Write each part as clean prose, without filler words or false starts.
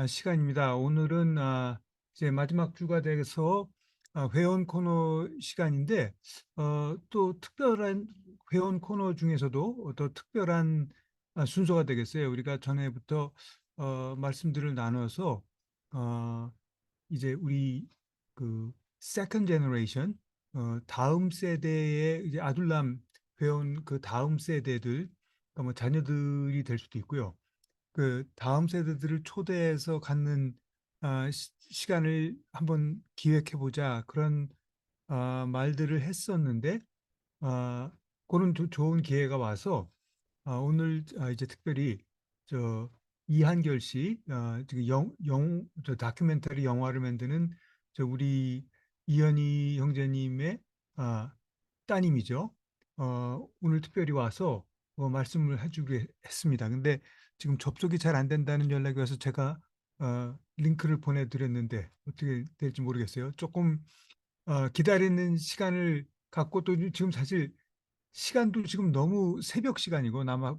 시간입니다. 오늘은 이제 마지막 주가 돼서 회원 코너 시간인데 또 특별한 회원 코너 중에서도 더 특별한 순서가 되겠어요. 우리가 전에부터 말씀들을 나눠서 어, 이제 우리 그 세컨 제너레이션 다음 세대의 이제 아둘람 회원 그 다음 세대들 그러니까 뭐 자녀들이 될 수도 있고요. 그 다음 세대들을 초대해서 갖는 시간을 한번 기획해 보자 그런 말들을 했었는데 아, 그런 좋은 기회가 와서 오늘 이제 특별히 저 이한결 씨 지금 저 다큐멘터리 영화를 만드는 저 우리 이현희 형제님의 아, 따님이죠. 오늘 특별히 와서 말씀을 해주기로 했습니다. 근데 지금 접속이 잘 안 된다는 연락이 와서 제가 링크를 보내드렸는데 어떻게 될지 모르겠어요. 조금 기다리는 시간을 갖고 또 지금 사실 시간도 지금 너무 새벽 시간이고 아마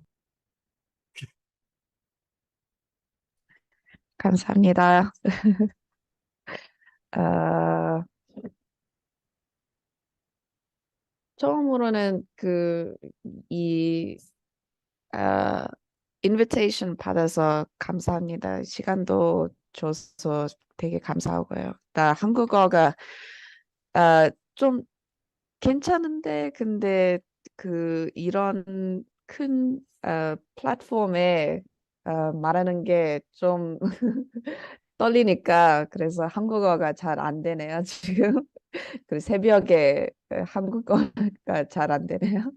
감사합니다. 아, 처음으로는 이, 아, 인비테이션 받아서 감사합니다. 시간도 줘서 되게 감사하고요. 나 한국어가, 좀 괜찮은데, 근데 이런 큰, 플랫폼에, 말하는 게 좀 떨리니까, 그래서 한국어가 잘 안 되네요, 지금. 그 새벽에 한국어가 잘 안 되네요.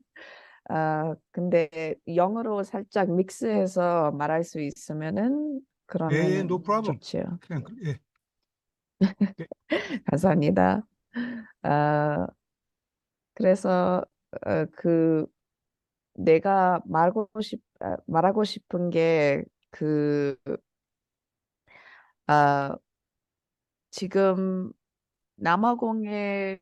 근데 영어로 살짝 믹스해서 말할 수 있으면은 예, 예, 그러면은 no problem. 좋지요. 그냥 예. 네. 감사합니다. 아, 그래서 그 내가 말하고 싶은 게 아, 지금 남아공의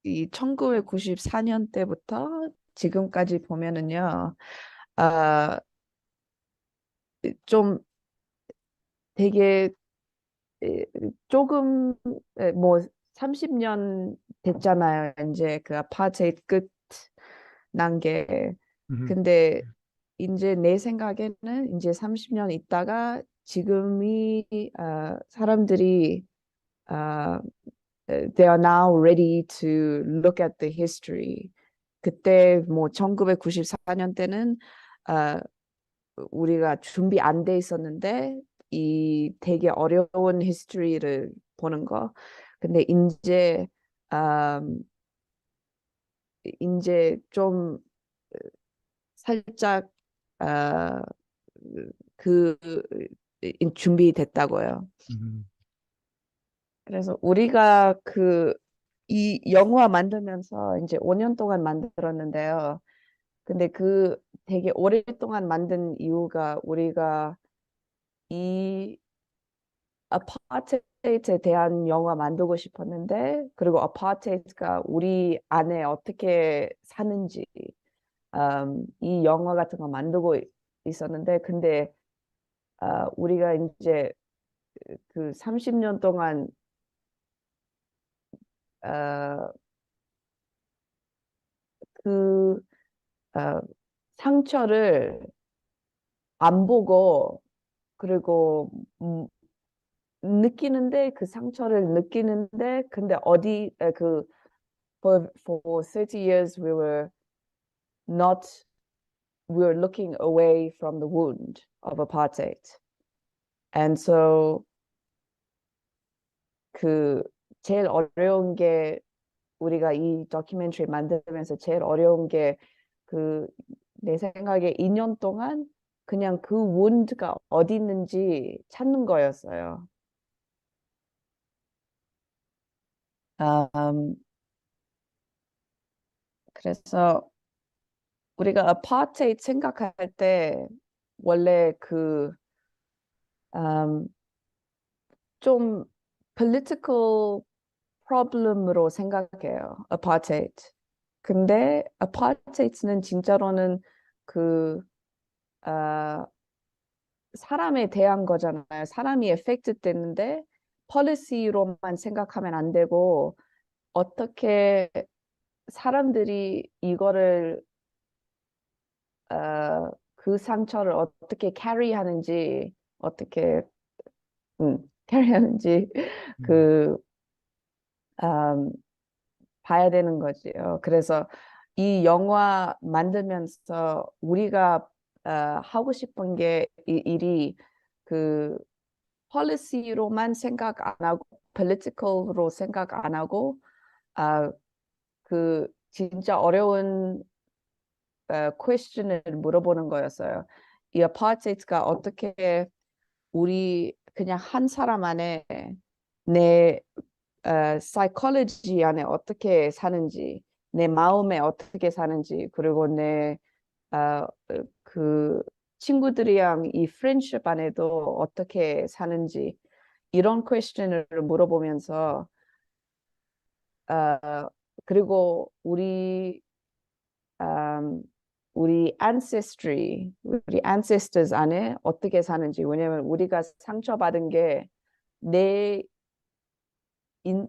이 1994년 때부터 지금까지 보면은요, 아, 좀 되게 에, 조금 뭐 30년 됐잖아요. 이제 그 아파트헤이트 끝 난 게. 음, 근데 이제 내 생각에는 이제 30년 있다가 지금이 사람들이 아, they are now ready to look at the history. 그때 뭐 1994년 때는 아, 우리가 준비 안 돼 있었는데 이 되게 어려운 히스토리를 보는 거. 근데 이제 좀 살짝 아, 그 준비됐다고요. 음. 그래서 우리가 이 영화 만들면서 이제 5년 동안 만들었는데요. 근데 되게 오랫동안 만든 이유가 우리가 이 아파트헤이트에 대한 영화 만들고 싶었는데, 그리고 아파트헤이트가 우리 안에 어떻게 사는지, 이 영화 같은 거 만들고 있었는데, 근데 우리가 이제 그 30년 동안 어, 그 어, 상처를 안 보고, 그리고 느끼는데 그 상처를 느끼는데, 근데 for 30 years not we were looking away from the wound of apartheid. And so 그 제일 어려운 게 우리가 이 다큐멘터리 만들면서 제일 어려운 게 그 내 생각에 2년 동안 그냥 그 wound가 어디 있는지 찾는 거였어요. 음, 그래서 우리가 아파트헤이트 생각할 때 원래 음, 좀 political problem으로 생각해요. 아파트헤이트. 근데 아파트헤이트는 진짜로는 그 아, 사람에 대한 거잖아요. 사람이 에펙트 됐는데 policy로만 생각하면 안 되고 어떻게 사람들이 이거를 그 상처를 어떻게 캐리하는지 어떻게 캐리하는지 음, 그 음, 봐야 되는 거지요. 그래서 이 영화 만들면서 우리가 하고 싶은 게 이 일이 그 policy로만 생각 안 하고 political로 생각 안 하고 아, 그 진짜 어려운 question을 물어보는 거였어요. 이 아파트가 어떻게 우리 그냥 한 사람 안에 내 psychology 안에 어떻게 사는지, 내 마음에 어떻게 사는지, 그리고 내 그 친구들이랑 이 friendship 안에도 어떻게 사는지 이런 퀘스천을 물어보면서 그리고 음, 우리 우리 ancestors 안에 어떻게 사는지 왜냐면 우리가 상처받은 게 내 인,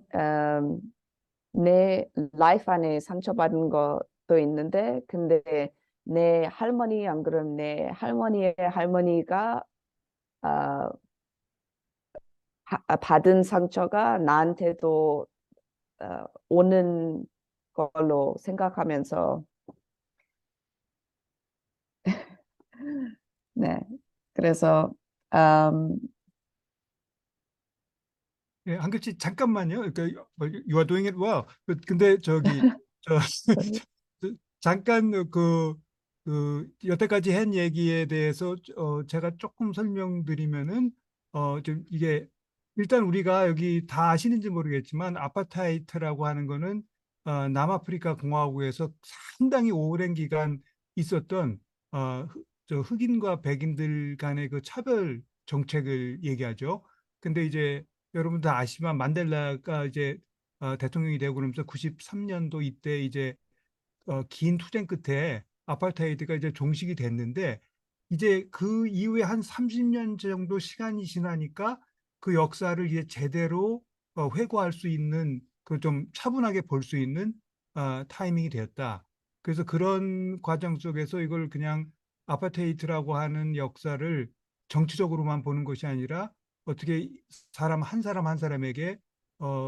내 라이프 안에 상처받은 것도 있는데 근데 내 할머니 안 그러면 내 할머니의 할머니가 어, 받은 상처가 나한테도 오는 걸로 생각하면서 네 그래서 음, 예, 한글 씨 잠깐만요. 그러니까 you are doing it well. 근데 저기 저 잠깐 여태까지 한 얘기에 대해서 제가 조금 설명드리면은 좀 이게 일단 우리가 여기 다 아시는지 모르겠지만 아파타이트라고 하는 거는 남아프리카 공화국에서 상당히 오랜 기간 있었던 저 흑인과 백인들 간의 그 차별 정책을 얘기하죠. 근데 이제 여러분 다 아시지만 만델라가 이제 대통령이 되고 그러면서 93년도 이때 이제 긴 투쟁 끝에 아파르타이드가 이제 종식이 됐는데 이제 그 이후에 한 30년 정도 시간이 지나니까 그 역사를 이제 제대로 회고할 수 있는 그 좀 차분하게 볼 수 있는 타이밍이 되었다. 그래서 그런 과정 속에서 이걸 그냥 아파테이트라고 하는 역사를 정치적으로만 보는 것이 아니라 어떻게 사람 한 사람 한 사람에게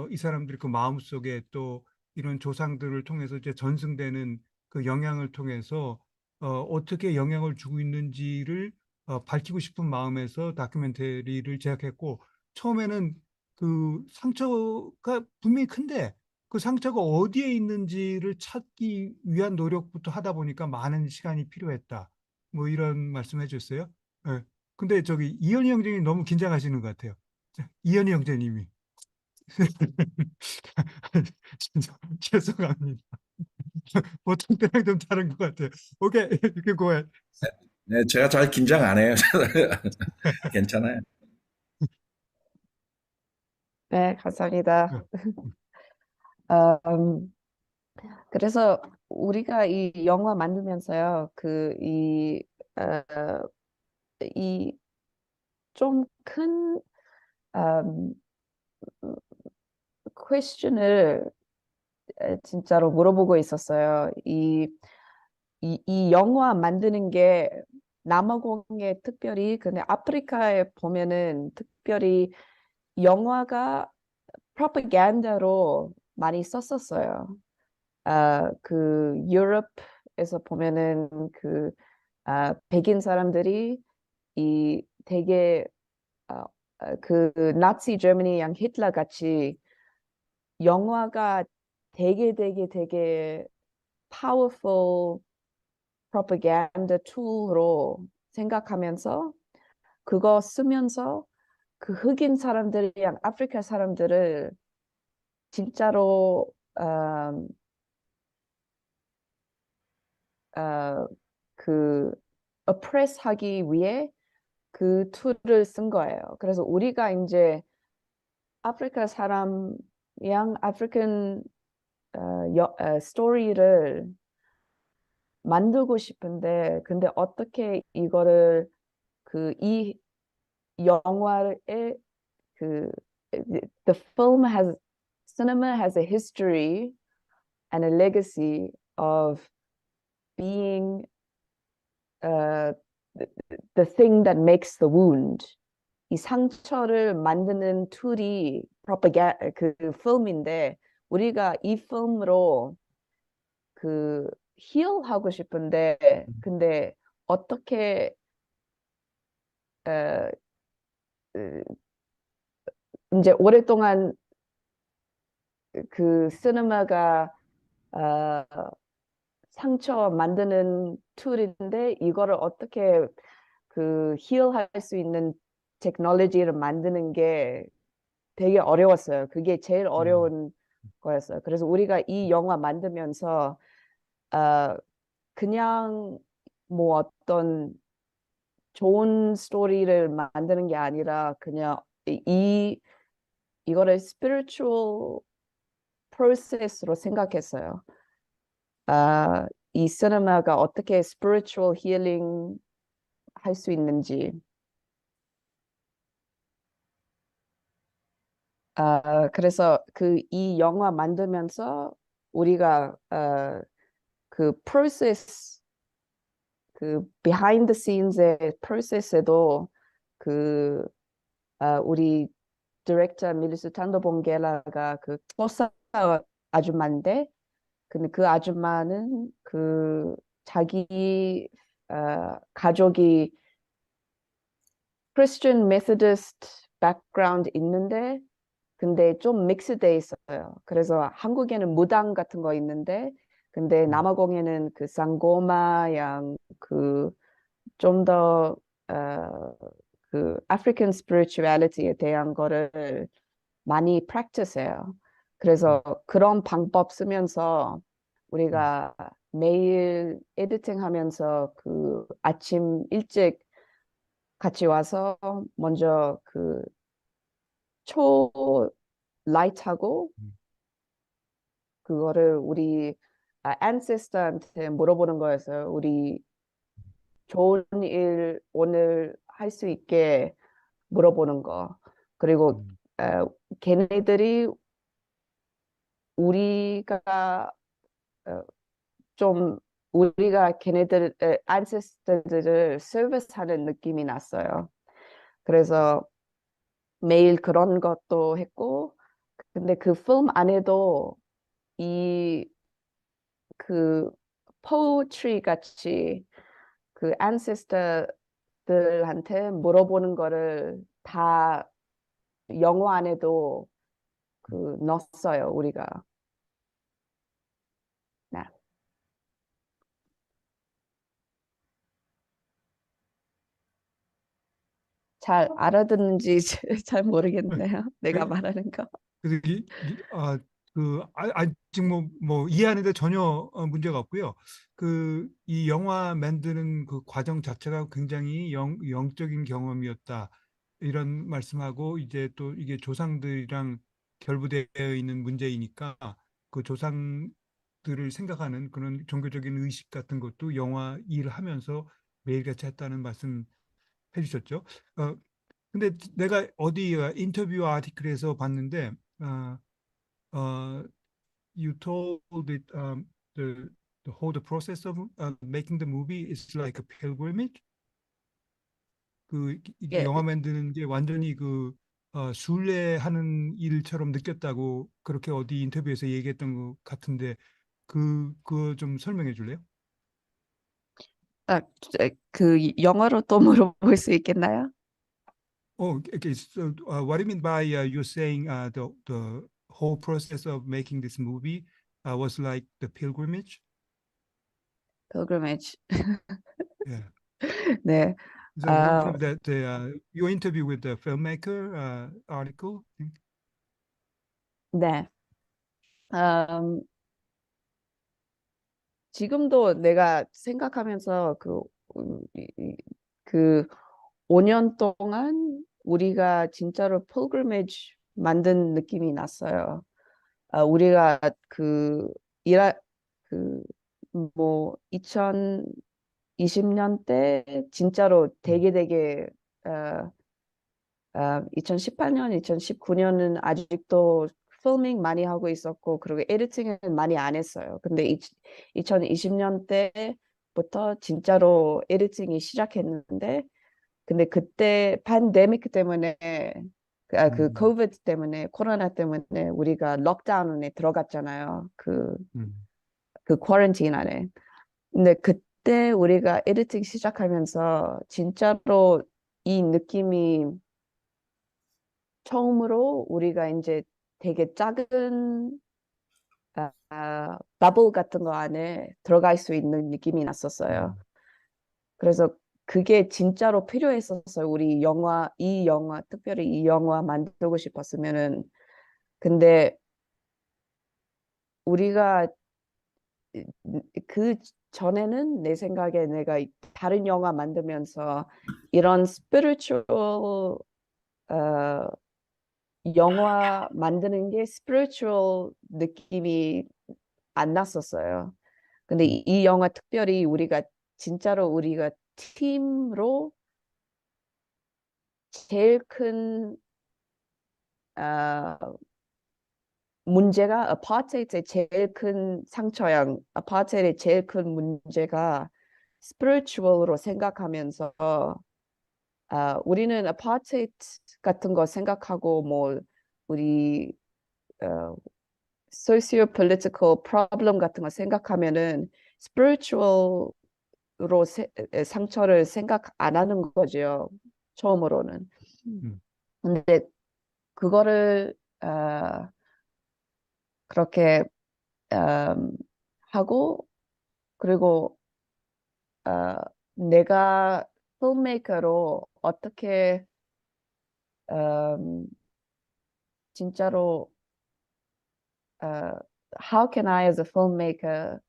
이 사람들이 그 마음속에 또 이런 조상들을 통해서 이제 전승되는 그 영향을 통해서 어떻게 영향을 주고 있는지를 밝히고 싶은 마음에서 다큐멘터리를 제작했고 처음에는 그 상처가 분명히 큰데 그 상처가 어디에 있는지를 찾기 위한 노력부터 하다 보니까 많은 시간이 필요했다. 뭐 이런 말씀해 주셨어요. 예. 근데 저기 이현희 형제님 너무 긴장하시는 것 같아요. 자, 이현희 형제님이. 죄송합니다. 보통 때랑 좀 다른 것 같아요. 오케이, 이렇게 고해. 네, 제가 잘 긴장 안 해요. 괜찮아요. 네 감사합니다. 음, 그래서 우리가 이 영화 만들면서요 이 좀 큰 퀘스천을 진짜로 물어보고 있었어요. 이 영화 만드는 게 남아공에 특별히 근데 아프리카에 보면은 특별히 영화가 프로파간다로 많이 썼었어요. 그 유럽에서 보면은 백인 사람들이 이 되게 아, 그 나치 저머니랑 히틀러 같이 영화가 되게 powerful propaganda tool로 생각하면서 그거 쓰면서 그 흑인 사람들이랑 아프리카 사람들을 진짜로 어, 그 oppress 하기 위해 그 툴을 쓴 거예요. 그래서 우리가 이제 아프리카 사람이랑 아프리칸 스토리를 만들고 싶은데 근데 어떻게 이거를 그 영화의 그 the cinema has a history and a legacy of being the thing that makes the wound. 이 상처를 만드는 툴이 그 필름인데 우리가 이 필름으로 그 힐하고 싶은데 근데 어떻게 어, 이제 오랫동안 그 시네마가 상처 만드는 툴인데 이거를 어떻게 그 힐할 수 있는 테크놀로지를 만드는 게 되게 어려웠어요. 그게 제일 어려운 거였어요. 그래서 우리가 이 영화 만들면서 그냥 뭐 어떤 좋은 스토리를 만드는 게 아니라 그냥 이거를 spiritual process로 생각했어요. 이 시네마가 어떻게 spiritual healing 할 수 있는지. 그래서 이 영화 만들면서 우리가 그 process 그 behind the scenes의 process에도 그 우리 디렉터 밀리스 탄도봉겔라가 그 토사 아줌마인데 근데 그 아줌마는 그 자기 가족이 Christian Methodist background 있는데 근데 좀 믹스돼 있어요. 그래서 한국에는 무당 같은 거 있는데 근데 남아공에는 그 상고마 양그좀더 그 African spirituality에 대한 거를 많이 practice해요. 그래서 그런 방법 쓰면서 우리가 매일 에디팅 하면서 그 아침 일찍 같이 와서 먼저 그 초 라이트하고 그거를 우리 ancestor한테 물어보는 거였어요. 우리 좋은 일 오늘 할 수 있게 물어보는 거. 그리고 걔네들이 우리가 좀 우리가 걔네들 ancestor들을 서비스하는 느낌이 났어요. 그래서 매일 그런 것도 했고 근데 그 필름 안에도 이 그 poetry 같이 그 ancestor들한테 물어보는 거를 다 영화 안에도 그 넣었어요 우리가. 네. 잘 알아듣는지 잘 모르겠네요. 내가 말하는 거. 그래서 아직 뭐 이해하는데 전혀 문제가 없고요. 이 영화 만드는 그 과정 자체가 굉장히 영적인 경험이었다. 이런 말씀하고 이제 또 이게 조상들이랑 결부되어 있는 문제이니까 그 조상들을 생각하는 그런 종교적인 의식 같은 것도 영화 일을 하면서 매일같이 했다는 말씀 해주셨죠. 근데 내가 어디 인터뷰 아티클에서 봤는데 어, 어, you told it the process of making the movie is like a pilgrimage. 이게 예, 영화 만드는 게 완전히 순례하는 일처럼 느꼈다고 그렇게 어디 인터뷰에서 얘기했던 것 같은데 그거 좀 설명해 줄래요? 그 영어로 또 물어볼 수 있겠나요? Oh, okay. So, what do you mean by you're saying the whole process of making this movie was like the pilgrimage? pilgrimage. Yeah. 네. Is that 아, from the your interview with the filmmaker article? I think? 네. 음, 지금도 내가 생각하면서 그 5년 동안 우리가 진짜로 pilgrimage 만든 느낌이 났어요. 우리가 이라 그뭐 2020년 때 진짜로 되게 2018년, 2019년은 아직도 필밍 많이 하고 있었고, 그리고 에디팅은 많이 안 했어요. 근데 2020년 때부터 진짜로 에디팅이 시작했는데, 근데 그때 팬데믹 때문에, 그 음, 코비드 때문에, 코로나 때문에 우리가 록다운에 들어갔잖아요. 음, 그 쿼런틴 안에. 근데 그때 우리가 에디팅 시작하면서 진짜로 이 느낌이 처음으로 우리가 이제 되게 작은 버블 같은 거 안에 들어갈 수 있는 느낌이 났었어요. 음, 그래서 그게 진짜로 필요했었어요. 우리 이 영화, 특별히 이 영화 만들고 싶었으면은. 근데 우리가 그 전에는 내 생각에 내가 다른 영화 만들면서 이런 스피리추얼 영화 만드는 게 스피리추얼 느낌이 안 났었어요. 근데 이 영화 특별히 진짜로 우리가 팀으로 제일 큰 어, 문제가 아파트의 제일 큰 상처양, 아파트의 제일 큰 문제가 스피리추얼로 생각하면서 우리는 아파트 같은 거 생각하고 뭐 우리 어, socio-political problem 같은 거 생각하면은 spiritual로 상처를 생각 안 하는 거죠. 처음으로는. 음, 근데 그거를 어, 그렇게 음, 하고 그리고 어, 내가 필메이커로 어떻게 음, 진짜로 how can I as a filmmaker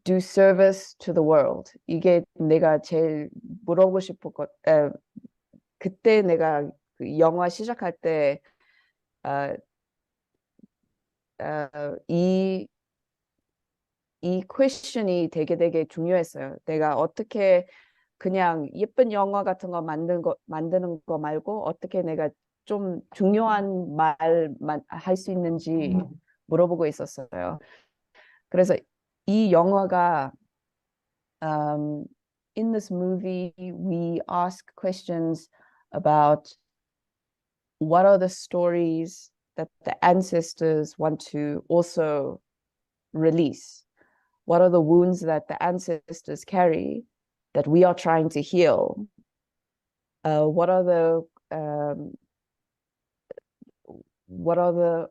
do service to the world? 이게 내가 제일 물어보고 싶은 그때 내가 그 영화 시작할 때 어, 이 퀘스천이 되게 중요했어요. 내가 어떻게 그냥 예쁜 영화 같은 거 만드는 거 말고 어떻게 내가 좀 중요한 말만 할 수 있는지 물어보고 있었어요. 그래서 이 영화가 um, in this movie we ask questions about what are the stories that the ancestors want to also release. What are the wounds that the ancestors carry that we are trying to heal? What are the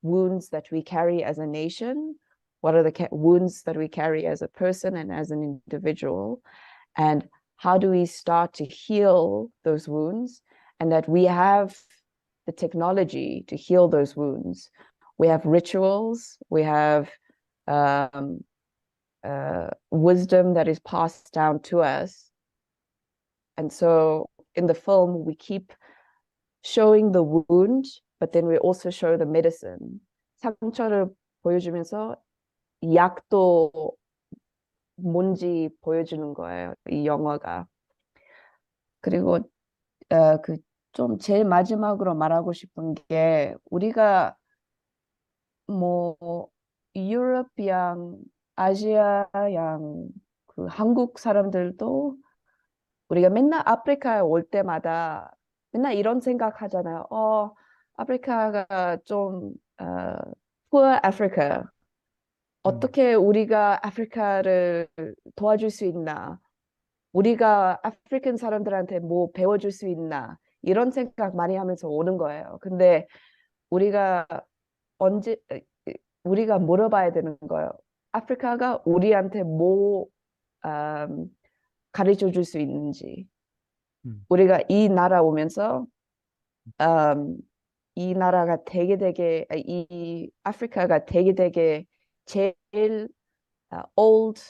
wounds that we carry as a nation? What are the wounds that we carry as a person and as an individual? And how do we start to heal those wounds? And that we have the technology to heal those wounds. We have rituals, we have wisdom that is passed down to us. And so in the film, we keep showing the wound, but then we also show the medicine. 상처를 보여주면서 약도 뭔지 보여주는 거예요, 이 영화가. 그리고 좀 제일 마지막으로 말하고 싶은 게 우리가 뭐 유럽이랑 아시아양 그 한국 사람들도 우리가 맨날 아프리카에 올 때마다 맨날 이런 생각 하잖아요. 아프리카가 좀 poor Africa. 어떻게 우리가 아프리카를 도와줄 수 있나? 우리가 아프리칸 사람들한테 뭐 배워줄 수 있나? 이런 생각 많이 하면서 오는 거예요. 근데 우리가 언제 우리가 물어봐야 되는 거예요. 아프리카가 우리한테 뭐 가르쳐 줄 수 있는지. 우리가 이 나라 오면서 음, 이 나라가 이 아프리카가 되게 제일 old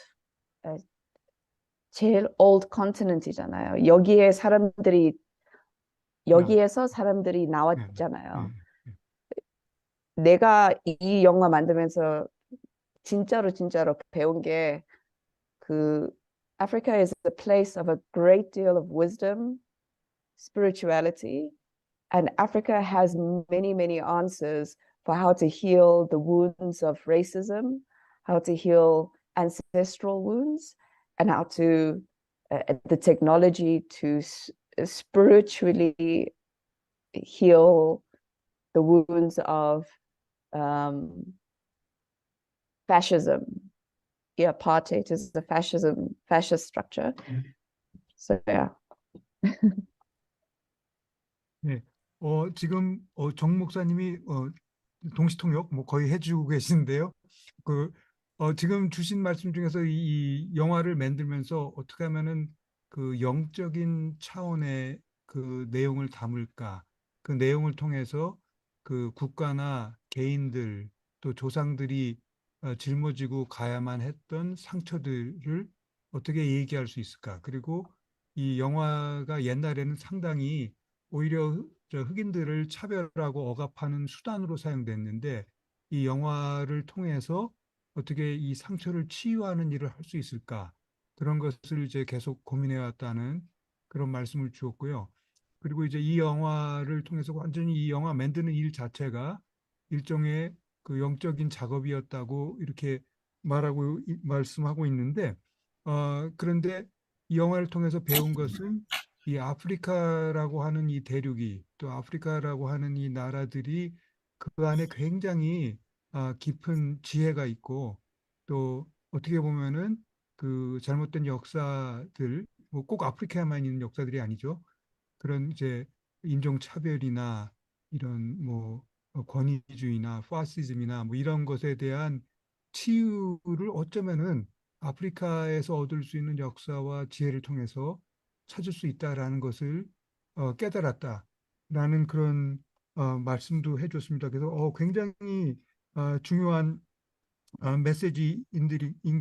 제일 old continent이잖아요. 여기에서 사람들이 나왔잖아요. 내가 이 영화 만들면서 진짜로 배운 게 Africa is a place of a great deal of wisdom spirituality, and Africa has many, many answers for how to heal the wounds of racism, how to heal ancestral wounds, and how to the technology to spiritually heal the wounds of fascism. Yeah, apartheid is the fascist structure. So yeah. 네. 지금 정 목사님이 동시통역 뭐 거의 해주고 계시는데요. 그 지금 주신 말씀 중에서 이 영화를 만들면서 어떻게 하면은 그 영적인 차원의 그 내용을 담을까? 그 내용을 통해서 그 국가나 개인들 또 조상들이 짊어지고 가야만 했던 상처들을 어떻게 얘기할 수 있을까? 그리고 이 영화가 옛날에는 상당히 오히려 흑인들을 차별하고 억압하는 수단으로 사용됐는데 이 영화를 통해서 어떻게 이 상처를 치유하는 일을 할 수 있을까? 그런 것을 이제 계속 고민해 왔다는 그런 말씀을 주었고요. 그리고 이제 이 영화를 통해서 완전히 이 영화 만드는 일 자체가 일종의 그 영적인 작업이었다고 이렇게 말씀하고 있는데 그런데 이 영화를 통해서 배운 것은 이 아프리카라고 하는 이 대륙이 또 아프리카라고 하는 이 나라들이 그 안에 굉장히 깊은 지혜가 있고 또 어떻게 보면은 그 잘못된 역사들 뭐 꼭 아프리카에만 있는 역사들이 아니죠. 그런 이제 인종차별이나 이런 뭐 권위주의나 파시즘이나 뭐 이런 것에 대한 치유를 어쩌면은 아프리카에서 얻을 수 있는 역사와 지혜를 통해서 찾을 수 있다라는 것을 깨달았다라는 그런 말씀도 해줬습니다. 그래서 굉장히 중요한 메시지인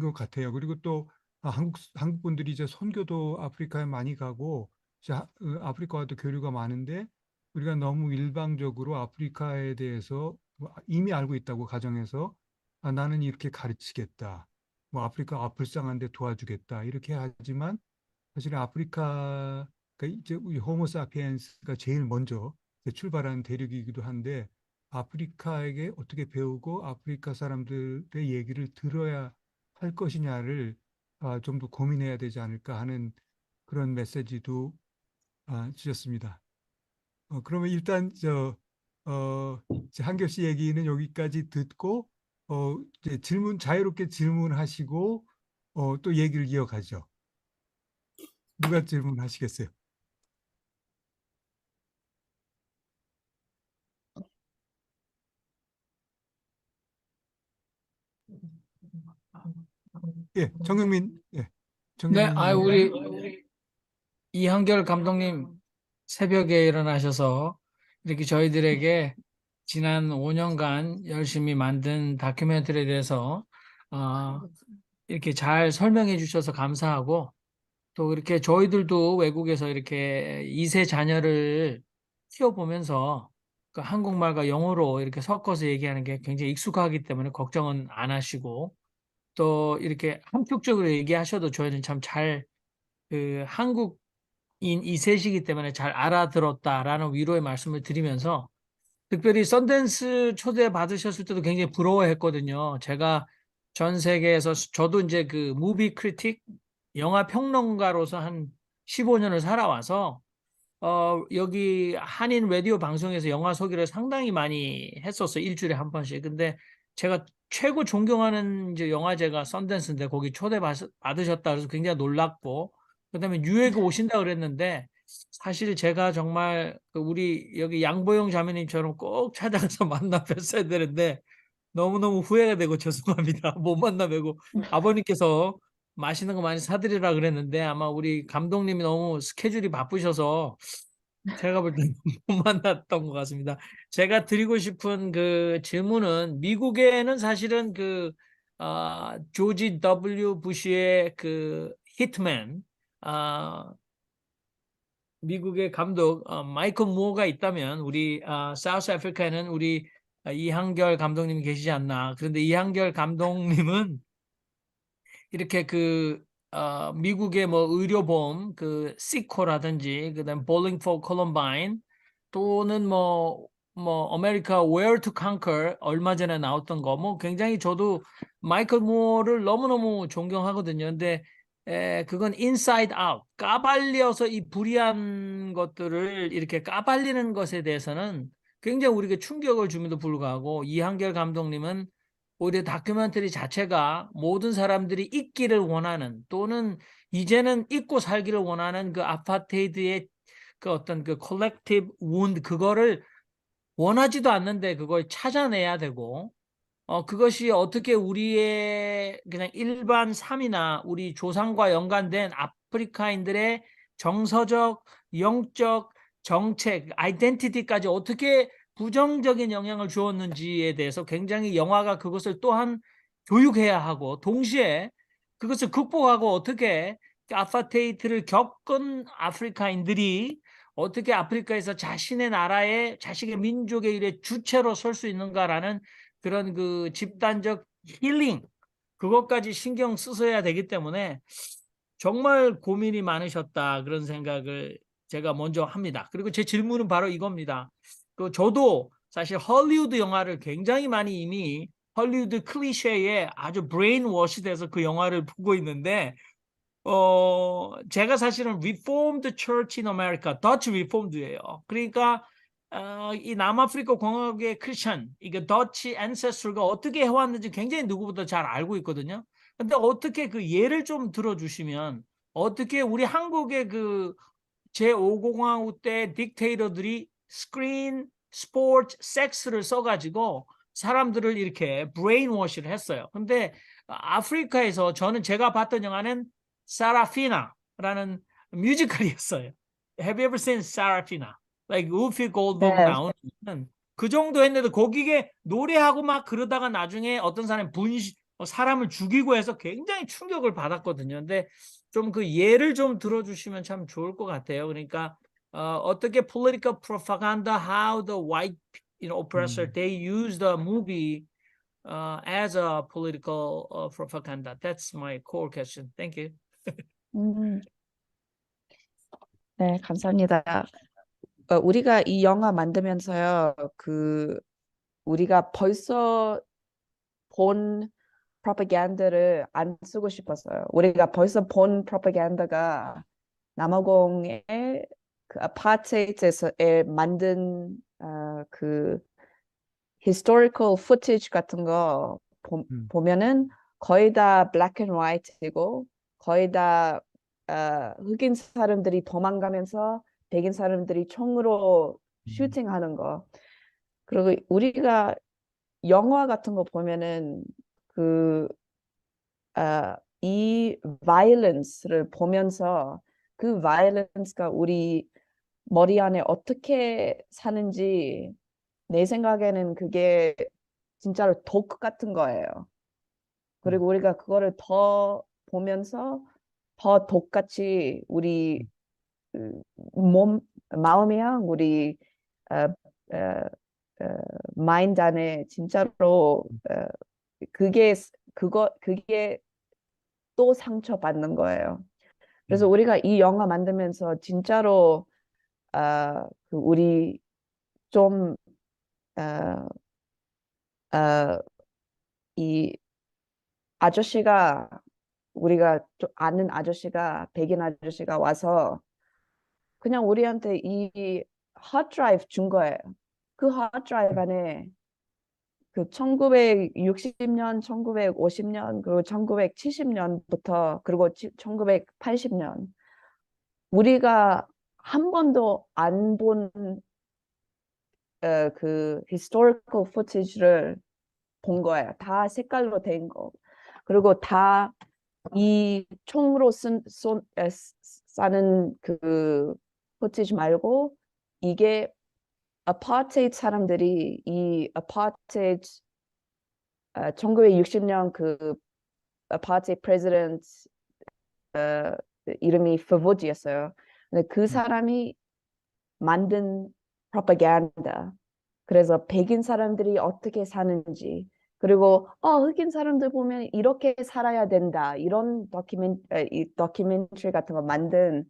것 같아요. 그리고 또 한국 분들이 이제 선교도 아프리카에 많이 가고 이제 아프리카와도 교류가 많은데 우리가 너무 일방적으로 아프리카에 대해서 뭐 이미 알고 있다고 가정해서 나는 이렇게 가르치겠다. 뭐 아프리카 불쌍한데 도와주겠다. 이렇게 하지만 사실 아프리카가 이제 우리 호모사피엔스가 제일 먼저 출발한 대륙이기도 한데 아프리카에게 어떻게 배우고 아프리카 사람들의 얘기를 들어야 할 것이냐를 좀 더 고민해야 되지 않을까 하는 그런 메시지도 주셨습니다. 그러면 일단 이제 한결 씨 얘기는 여기까지 듣고 이제 자유롭게 질문하시고 또 얘기를 이어가죠. 누가 질문하시겠어요? 예, 정영민, 예, 네, 정영민 의원. 우리 이한결 감독님 새벽에 일어나셔서 이렇게 저희들에게 지난 5년간 열심히 만든 다큐멘터리에 대해서 이렇게 잘 설명해 주셔서 감사하고 또 이렇게 저희들도 외국에서 이렇게 2세 자녀를 키워보면서 그 한국말과 영어로 이렇게 섞어서 얘기하는 게 굉장히 익숙하기 때문에 걱정은 안 하시고 또 이렇게 한쪽적으로 얘기하셔도 저희는 참 잘 그 한국인 2세시기 때문에 잘 알아들었다라는 위로의 말씀을 드리면서 특별히 썬댄스 초대 받으셨을 때도 굉장히 부러워했거든요. 제가 전 세계에서 저도 이제 그 무비 크리틱 영화 평론가로서 한 15년을 살아와서 여기 한인 라디오 방송에서 영화 소개를 상당히 많이 했었어요. 일주일에 한 번씩. 근데 제가 최고 존경하는 이제 영화제가 썬댄스인데 거기 받으셨다 그래서 굉장히 놀랐고 그다음에 뉴욕에 오신다 그랬는데 사실 제가 정말 그 우리 여기 양보영 자매님처럼 꼭 찾아가서 만나 뵀어야 되는데 너무너무 후회가 되고 죄송합니다. 못 만나 뵈고 아버님께서 맛있는 거 많이 사드리라 그랬는데 아마 우리 감독님이 너무 스케줄이 바쁘셔서 제가 볼 때는 못 만났던 것 같습니다. 제가 드리고 싶은 그 질문은 미국에는 사실은 조지 W. 부시의 그 히트맨, 미국의 감독 마이클 무어가 있다면 우리 사우스 아프리카에는 우리 이한결 감독님이 계시지 않나. 그런데 이한결 감독님은 이렇게 미국의 뭐 의료보험 그 시코라든지 그다음 볼링 포 콜럼바인 또는 뭐 아메리카 Where to Conquer 얼마 전에 나왔던 거 뭐 굉장히 저도 마이클 무어를 너무너무 존경하거든요. 근데 그건 인사이드 아웃 까발려서 이 불이한 것들을 이렇게 까발리는 것에 대해서는 굉장히 우리에게 충격을 줌에도 불구하고 이한결 감독님은 오히려 다큐멘터리 자체가 모든 사람들이 잊기를 원하는 또는 이제는 잊고 살기를 원하는 그 아파테이드의 그 어떤 그 컬렉티브 wound 그거를 원하지도 않는데 그걸 찾아내야 되고 그것이 어떻게 우리의 그냥 일반 삶이나 우리 조상과 연관된 아프리카인들의 정서적, 영적, 정책, 아이덴티티까지 어떻게 부정적인 영향을 주었는지에 대해서 굉장히 영화가 그것을 또한 교육해야 하고 동시에 그것을 극복하고 어떻게 아파테이트를 겪은 아프리카인들이 어떻게 아프리카에서 자신의 나라의 자신의 민족의 일의 주체로 설 수 있는가라는 그런 그 집단적 힐링 그것까지 신경 쓰셔야 되기 때문에 정말 고민이 많으셨다 그런 생각을 제가 먼저 합니다. 그리고 제 질문은 바로 이겁니다. 그 저도 사실 헐리우드 영화를 굉장히 많이 이미 헐리우드 클리셰에 아주 브레인워시 돼서 그 영화를 보고 있는데 제가 사실은 Reformed Church in America, Dutch Reformed예요. 그러니까 이 남아프리카 공화국의 크리스천, 이게 더치 앤세스터가 어떻게 해왔는지 굉장히 누구보다 잘 알고 있거든요. 근데 어떻게 그 예를 좀 들어주시면 어떻게 우리 한국의 그 제5공화국 때 딕테이터들이 스크린, 스포츠, 섹스를 써가지고 사람들을 이렇게 브레인워시를 했어요. 근데 아프리카에서 저는 제가 봤던 영화는 사라피나라는 뮤지컬이었어요. Have you ever seen 사라피나? Like 우피 골드버그 네, 나오는 그 정도 했는데 거기에 노래하고 막 그러다가 나중에 어떤 사람이 사람을 죽이고 해서 굉장히 충격을 받았거든요. 근데 좀 그 예를 좀 들어주시면 참 좋을 것 같아요. 그러니까 어떻게 political propaganda, how the white oppressor they use the movie as a political propaganda. That's my core question. Thank you. 음, 네, 감사합니다. 우리가 이 영화 만들면서요, 우리가 벌써 본 프로파간다를 안 쓰고 싶었어요. 우리가 벌써 본 프로파간다가 남아공의 그 아파트에서 만든 그 historical footage 같은 거 보면은 거의 다 black and white이고 거의 다 흑인 사람들이 도망가면서 백인 사람들이 총으로 슈팅하는 거. 그리고 우리가 영화 같은 거 보면은 이 violence를 보면서 그 violence가 우리 머리 안에 어떻게 사는지 내 생각에는 그게 진짜로 독 같은 거예요. 그리고 우리가 그거를 더 보면서 더 독같이 우리 마음이랑 우리 마인드 안에 진짜로 그게 또 상처받는 거예요. 그래서 우리가 이 영화 만들면서 진짜로 우리 좀 이 아저씨가 우리가 좀 아는 아저씨가 백인 아저씨가 와서 그냥 우리한테 이 하드드라이브 준 거예요. 그 하드드라이브 안에 그 1960년, 1950년, 그리고 1970년부터 그리고 1980년 우리가 한 번도 안 본 그 historical footage를 본 거예요. 다 색깔로 된 거. 그리고 다 이 총으로 쏴는 그 footage 말고 이게 아파트헤이트 사람들이 이 아파트헤이트 1960년 그 아파트헤이트 프레지던트 이름이 페보지였어요. 근데 그 사람이 만든 프로파간다. 그래서 백인 사람들이 어떻게 사는지 그리고 흑인 사람들 보면 이렇게 살아야 된다. 이런 이 다큐멘터리 같은 거 만든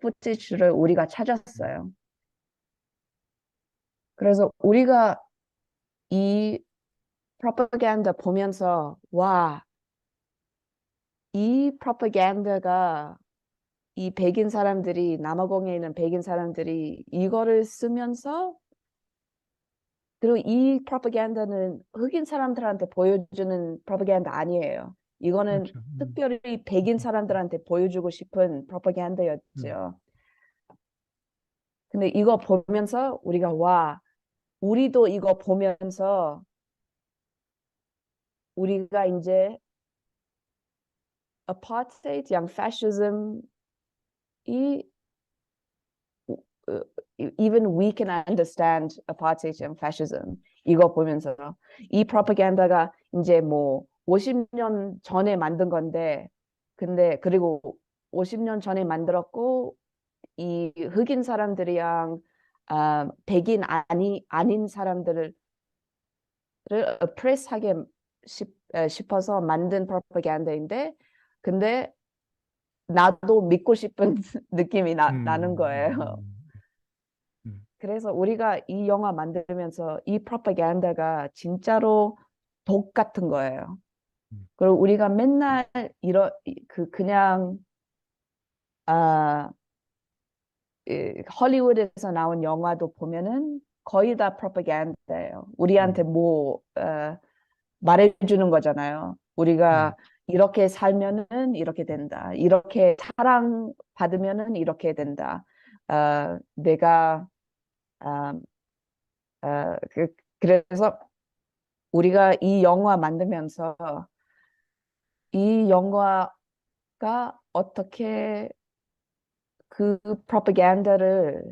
후티지를 우리가 찾았어요. 그래서 우리가 이 프로파간다 보면서 와, 이 프로파간다가 이 백인 사람들이 남아공에 있는 백인 사람들이 이거를 쓰면서 그리고 이 프로파간다는 흑인 사람들한테 보여주는 프로파간다 아니에요. 이거는 그렇죠. 특별히 백인 사람들한테 보여주고 싶은 프로파간다였죠. 근데 이거 보면서 우리가 와, 우리도 이거 보면서 우리가 이제 apartheid, 양 fascism이 even we can understand apartheid and fascism. 이거 보면서 이 프로파간다가 이제 뭐 50년 전에 만든 건데 근데 그리고 50년 전에 만들었고 이 흑인 사람들이랑 백인 아닌 사람들을 oppress하게 싶어서 만든 프로파간다인데 근데 나도 믿고 싶은 느낌이 나는 거예요. 그래서 우리가 이 영화 만들면서 이 프로파간다가 진짜로 독 같은 거예요. 그리고 우리가 맨날 그냥 헐리우드에서 나온 영화도 보면은 거의 다 프로파간다예요. 우리한테 뭐 말해주는 거잖아요. 우리가 이렇게 살면은 이렇게 된다. 이렇게 사랑 받으면은 이렇게 된다. 내가 그래서 우리가 이 영화 만들면서 이 영화가 어떻게 그 프로파간다를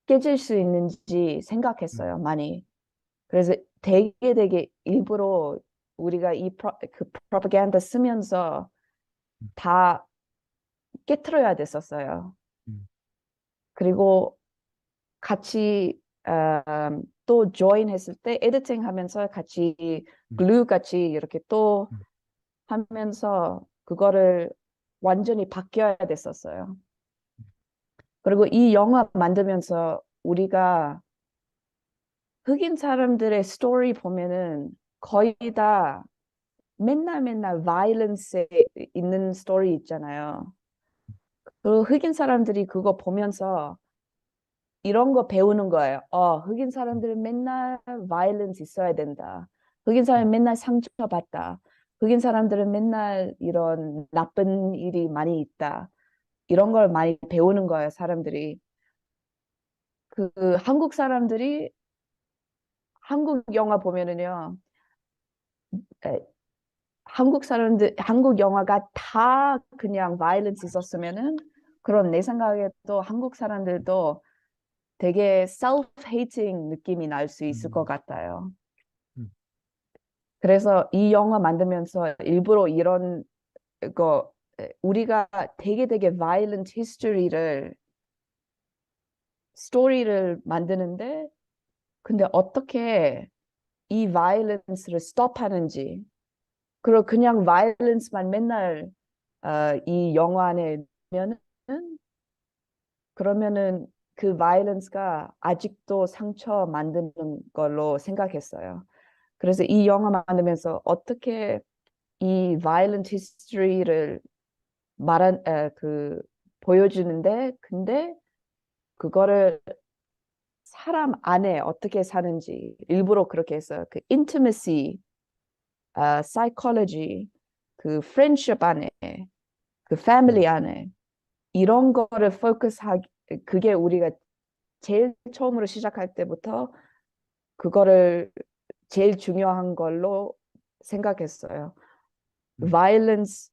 깨질 수 있는지 생각했어요, 많이. 그래서 되게 일부러 우리가 그 프로파간다 쓰면서 다 깨트려야 됐었어요. 그리고 같이 또 조인 했을 때 에디팅 하면서 같이 글루 같이 이렇게 또 하면서 그거를 완전히 바뀌어야 됐었어요. 그리고 이 영화 만들면서 우리가 흑인 사람들의 스토리 보면은 거의 다 맨날 바이런스에 있는 스토리 있잖아요. 그리고 흑인 사람들이 그거 보면서 이런 거 배우는 거예요. 흑인 사람들은 맨날 바이런스 있어야 된다. 흑인 사람은 맨날 상처받다. 흑인 사람들은 맨날 이런 나쁜 일이 많이 있다. 이런 걸 많이 배우는 거예요, 사람들이. 그 한국 사람들이 한국 영화 보면은요. 에, 한국 사람들 한국 영화가 다 그냥 바이런스 있었으면은 그런 내 생각에도 한국 사람들도 되게 self-hating 느낌이 날 수 있을 것 같아요. 그래서 이 영화 만들면서 일부러 이런 거 우리가 되게 violent 스토리를 만드는데 근데 어떻게 이 violence를 stop하는지 그리고 그냥 violence만 맨날 이 영화 안에 넣으면은 그러면은 그 violence가 아직도 상처 만드는 걸로 생각했어요. 그래서 이 영화 만들면서 어떻게 이 violent history를 보여주는데 근데 그거를 사람 안에 어떻게 사는지 일부러 그렇게 했어요. 그 intimacy, psychology, 그 friendship 안에, 그 family 안에 이런 거를 그게 우리가 제일 처음으로 시작할 때부터 그거를 제일 중요한 걸로 생각했어요. violence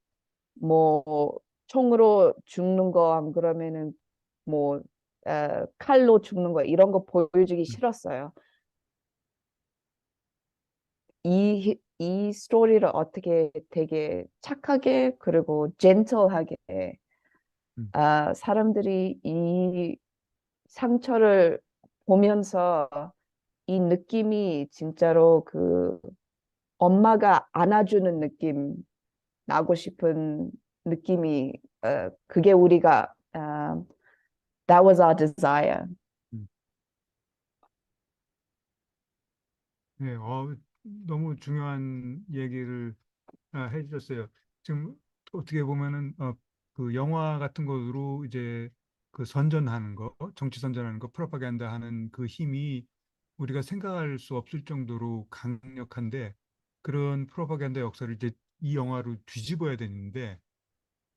뭐 총으로 죽는 거 안 그러면은 뭐 칼로 죽는 거 이런 거 보여주기 싫었어요. 이 스토리를 어떻게 되게 착하게 그리고 젠틀하게 사람들이 이 상처를 보면서 이 느낌이 진짜로 엄마가 안아주는 느낌 나고 싶은 느낌이 그게 우리가 that was our desire. 음. 네, 너무 중요한 얘기를 해주셨어요. 지금 어떻게 보면은 그 영화 같은 것으로 이제 그 선전하는 거, 정치 선전하는 거, 프로파간다 하는 그 힘이 우리가 생각할 수 없을 정도로 강력한데 그런 프로파간다 역사를 이제 이 영화로 뒤집어야 되는데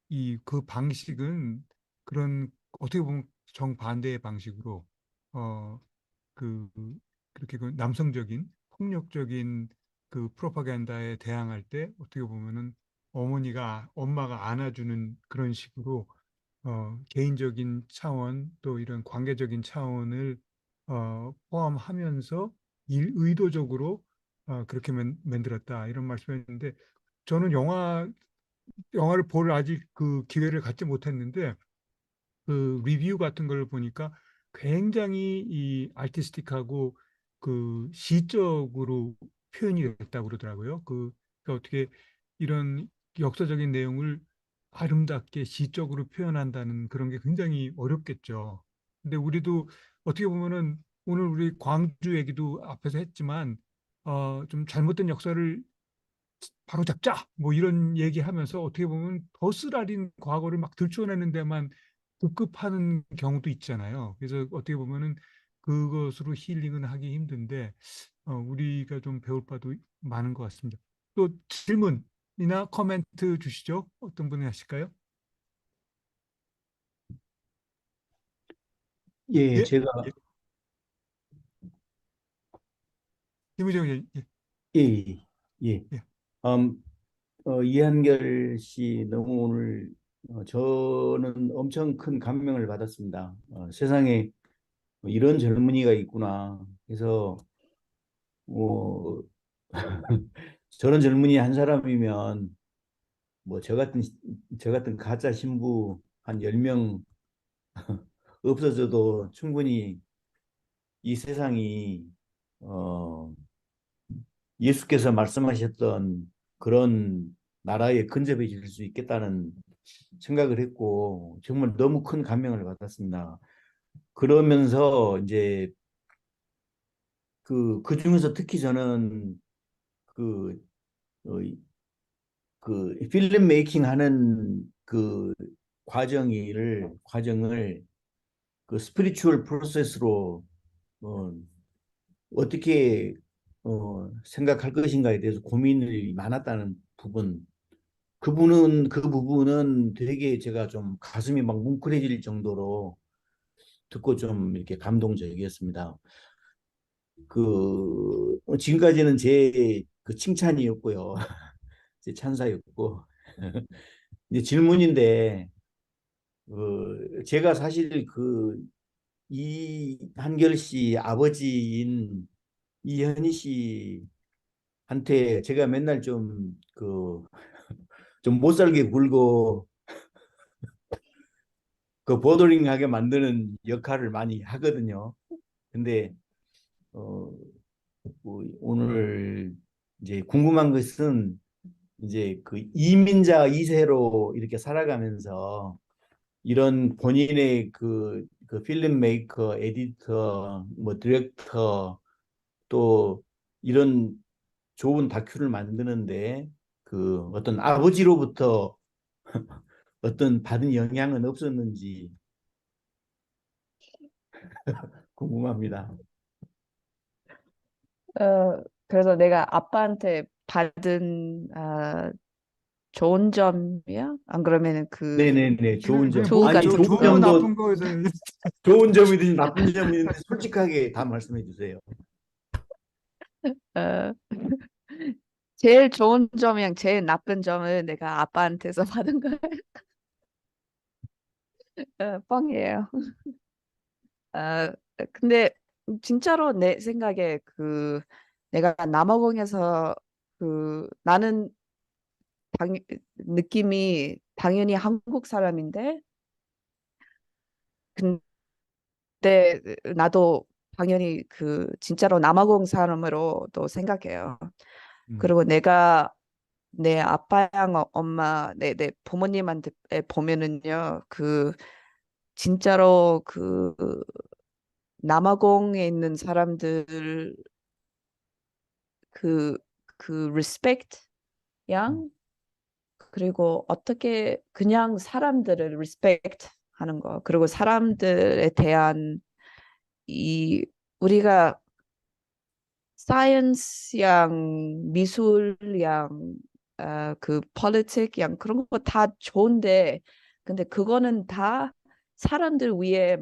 이 그 방식은 그런 어떻게 보면 정반대의 방식으로 어 그 그렇게 그 남성적인 폭력적인 그 프로파간다에 대항할 때 어떻게 보면은 엄마가 안아주는 그런 식으로 개인적인 차원 또 이런 관계적인 차원을 포함하면서 의도적으로 그렇게 만들었다 이런 말씀했는데 저는 영화를 볼 아직 그 기회를 갖지 못했는데 그 리뷰 같은 걸 보니까 굉장히 이 아티스틱하고 그 시적으로 표현이 됐다고 그러더라고요. 그러니까 어떻게 이런 역사적인 내용을 아름답게 시적으로 표현한다는 그런 게 굉장히 어렵겠죠. 근데 우리도 어떻게 보면은 오늘 우리 광주 얘기도 앞에서 했지만 좀 잘못된 역사를 바로잡자 뭐 이런 얘기하면서 어떻게 보면 더 쓰라린 과거를 막 들춰내는 데만 급급하는 경우도 있잖아요. 그래서 어떻게 보면은 그것으로 힐링은 하기 힘든데 우리가 좀 배울 바도 많은 것 같습니다. 또 질문이나 코멘트 주시죠. 어떤 분이 하실까요? 예, 예, 제가 김의정 의원, 예, 예, 예. 예. 음, 이한결 씨 너무 오늘 저는 엄청 큰 감명을 받았습니다. 세상에 이런 젊은이가 있구나. 그래서 뭐 저런 젊은이 한 사람이면 뭐 저 같은 가짜 신부 한 10명 없어져도 충분히 이 세상이 어, 예수께서 말씀하셨던 그런 나라에 근접해질 수 있겠다는 생각을 했고 정말 너무 큰 감명을 받았습니다. 그러면서 이제 그 중에서 특히 저는 그, 어, 그 필름 메이킹 하는 그 과정을 그 스피리추얼 프로세스로 어, 어떻게 생각할 것인가에 대해서 고민이 많았다는 부분 그 부분은 되게 제가 좀 가슴이 막 뭉클해질 정도로 듣고 좀 이렇게 감동적이었습니다. 지금까지는 제 그 칭찬이었고요. 제 찬사였고 이제 질문인데 제가 사실 그 이한결 씨 아버지인 이현희 씨한테 제가 맨날 좀 못 살게 굴고 그 보더링하게 만드는 역할을 많이 하거든요. 근데 어, 오늘 이제 궁금한 것은 이제 그 이민자 2세로 이렇게 살아가면서 이런 본인의 그 필름 메이커, 에디터, 뭐 디렉터 또 이런 좋은 다큐를 만드는데 그 어떤 아버지로부터 어떤 받은 영향은 없었는지 궁금합니다. 그래서 내가 아빠한테 받은 좋은 점이야? 안 그러면은 네네네. 좋은 점. 투 아니, 같은 좋은 좋고 점도 나쁜 거에서 좋은 점이든지 나쁜 점이든지 솔직하게 다 말씀해 주세요. 어, 제일 좋은 점이랑 제일 나쁜 점을 내가 아빠한테서 받은 거예요. 뻥이에요. 어, 근데 진짜로 내 생각에 내가 남아공에서 나는 당, 느낌이 당연히 한국 사람인데 근데 나도 당연히 진짜로 남아공 사람으로 또 생각해요. 그리고 내가 내 아빠랑 엄마, 내 부모님한테 보면은요, 진짜로 남아공에 있는 사람들 그, respect 양, 그리고 어떻게 그냥 사람들을 respect 하는 거, 그리고 사람들에 대한 우리가 사이언스 양, 미술 양, politics 양 그런 거 다 좋은데, 근데 그거는 다 사람들 위해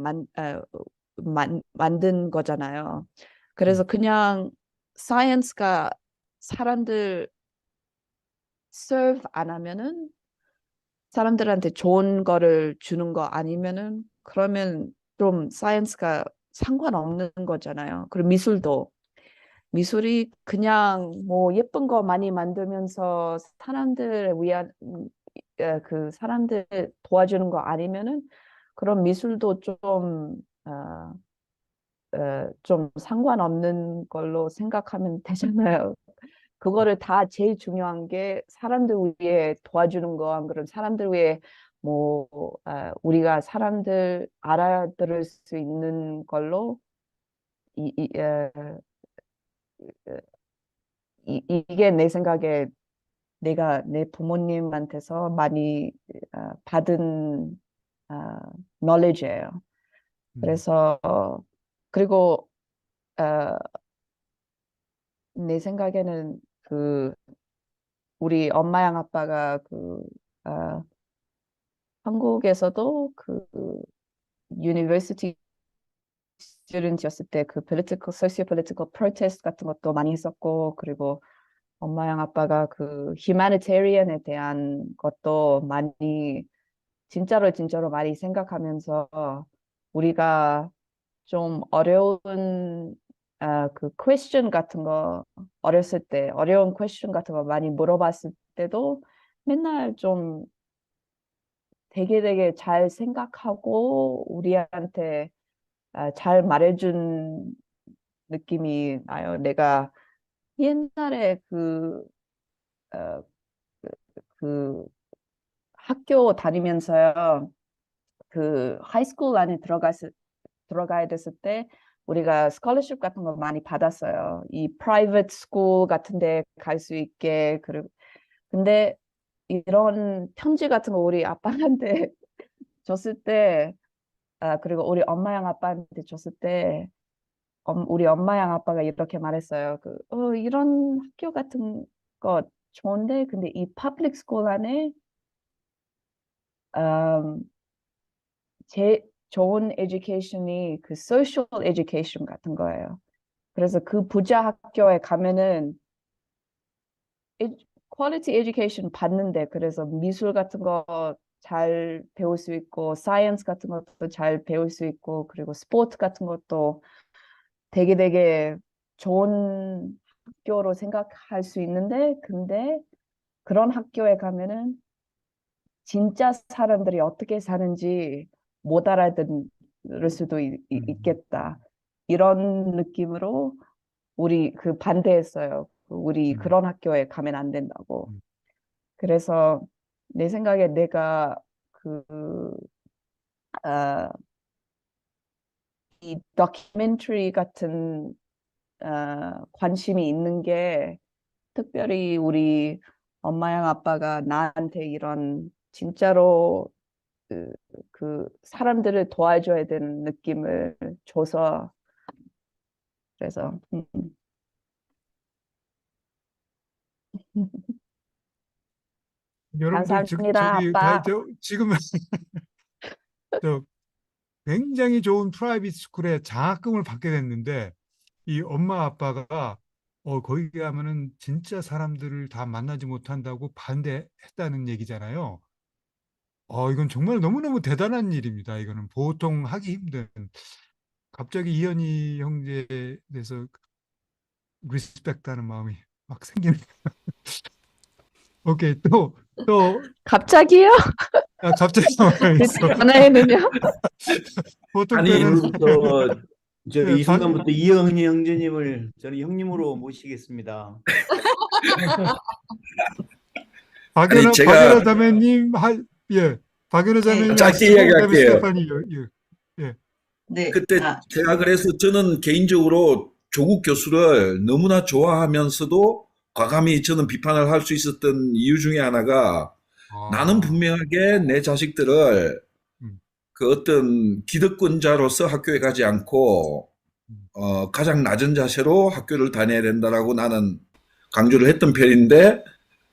만든 거잖아요. 그래서 그냥 사이언스가 사람들 serve 안 하면은 사람들한테 좋은 거를 주는 거 아니면은 그러면 좀 사이언스가 상관없는 거잖아요. 그리고 미술이 그냥 뭐 예쁜 거 많이 만들면서 사람들을 위한 사람들 도와주는 거 아니면은 그런 미술도 좀 상관없는 걸로 생각하면 되잖아요. 그거를 다 제일 중요한 게 사람들 위해 도와주는 거, 안 그러면 사람들 위해 뭐 우리가 사람들 알아들을 수 있는 걸로 이게 내 생각에 내가 내 부모님한테서 많이 받은 knowledge예요. 그래서 그리고 어, 내 생각에는 우리 엄마랑 아빠가 한국에서도 university student였을 때 socio-political protest 같은 것도 많이 했었고, 그리고 엄마랑 아빠가 humanitarian에 대한 것도 많이 진짜로 많이 생각하면서 우리가 좀 어려운 question 같은 거 어렸을 때 어려운 question 같은 거 많이 물어봤을 때도 맨날 좀 되게 잘 생각하고 우리한테 잘 말해준 느낌이 나요. 내가 옛날에 어, 그 학교 다니면서요, 하이스쿨 안에 들어가야 됐을 때 우리가 스콜러십 같은 거 많이 받았어요. 이 프라이빗 스쿨 같은 데 갈 수 있게. 근데 이런 편지 같은 거 우리 아빠한테 줬을 때, 그리고 우리 엄마랑 아빠한테 줬을 때 우리 엄마랑 아빠가 이렇게 말했어요. 이런 학교 같은 거 좋은데 근데 이 퍼블릭 스쿨 안에 제일 좋은 에듀케이션이 소셜 에듀케이션 같은 거예요. 그래서 부자 학교에 가면은 퀄리티 에듀케이션 받는데, 그래서 미술 같은 거 잘 배울 수 있고 사이언스 같은 것도 잘 배울 수 있고, 그리고 스포츠 같은 것도 되게 좋은 학교로 생각할 수 있는데, 근데 그런 학교에 가면은 진짜 사람들이 어떻게 사는지 못 알아들을 수도 있겠다. 이런 느낌으로 우리 반대했어요. 우리 그런 학교에 가면 안 된다고. 그래서 내 생각에 내가 이 다큐멘터리 같은 관심이 있는 게 특별히 우리 엄마랑 아빠가 나한테 이런 진짜로 사람들을 도와줘야 되는 느낌을 줘서, 그래서 여러분들 감사합니다, 저기 다 아빠. 지금 저 굉장히 좋은 프라이빗 스쿨에 장학금을 받게 됐는데 이 엄마 아빠가 거기 가면은 진짜 사람들을 다 만나지 못한다고 반대했다는 얘기잖아요. 이건 정말 너무너무 대단한 일입니다. 이거는 보통 하기 힘든. 갑자기 이현희 형제에 대해서 리스펙트하는 마음이 막 생기는. 오케이, 또, 갑자기요? 갑자기 상황이 있어. 전화에는요? 보통 아니, 때는 이 예, 순간부터 이영희 형제님을 저는 형님으로 모시겠습니다. 박연아 제가 자매님 박연아 자매님 짧게 하시고 그다음에 이야기할게요. 스테파니 예. 네. 그때 제가 그래서 저는 개인적으로 조국 교수를 너무나 좋아하면서도 과감히 저는 비판을 할 수 있었던 이유 중에 하나가 나는 분명하게 내 자식들을 음. 그 어떤 기득권자로서 학교에 가지 않고 가장 낮은 자세로 학교를 다녀야 된다라고 나는 강조를 했던 편인데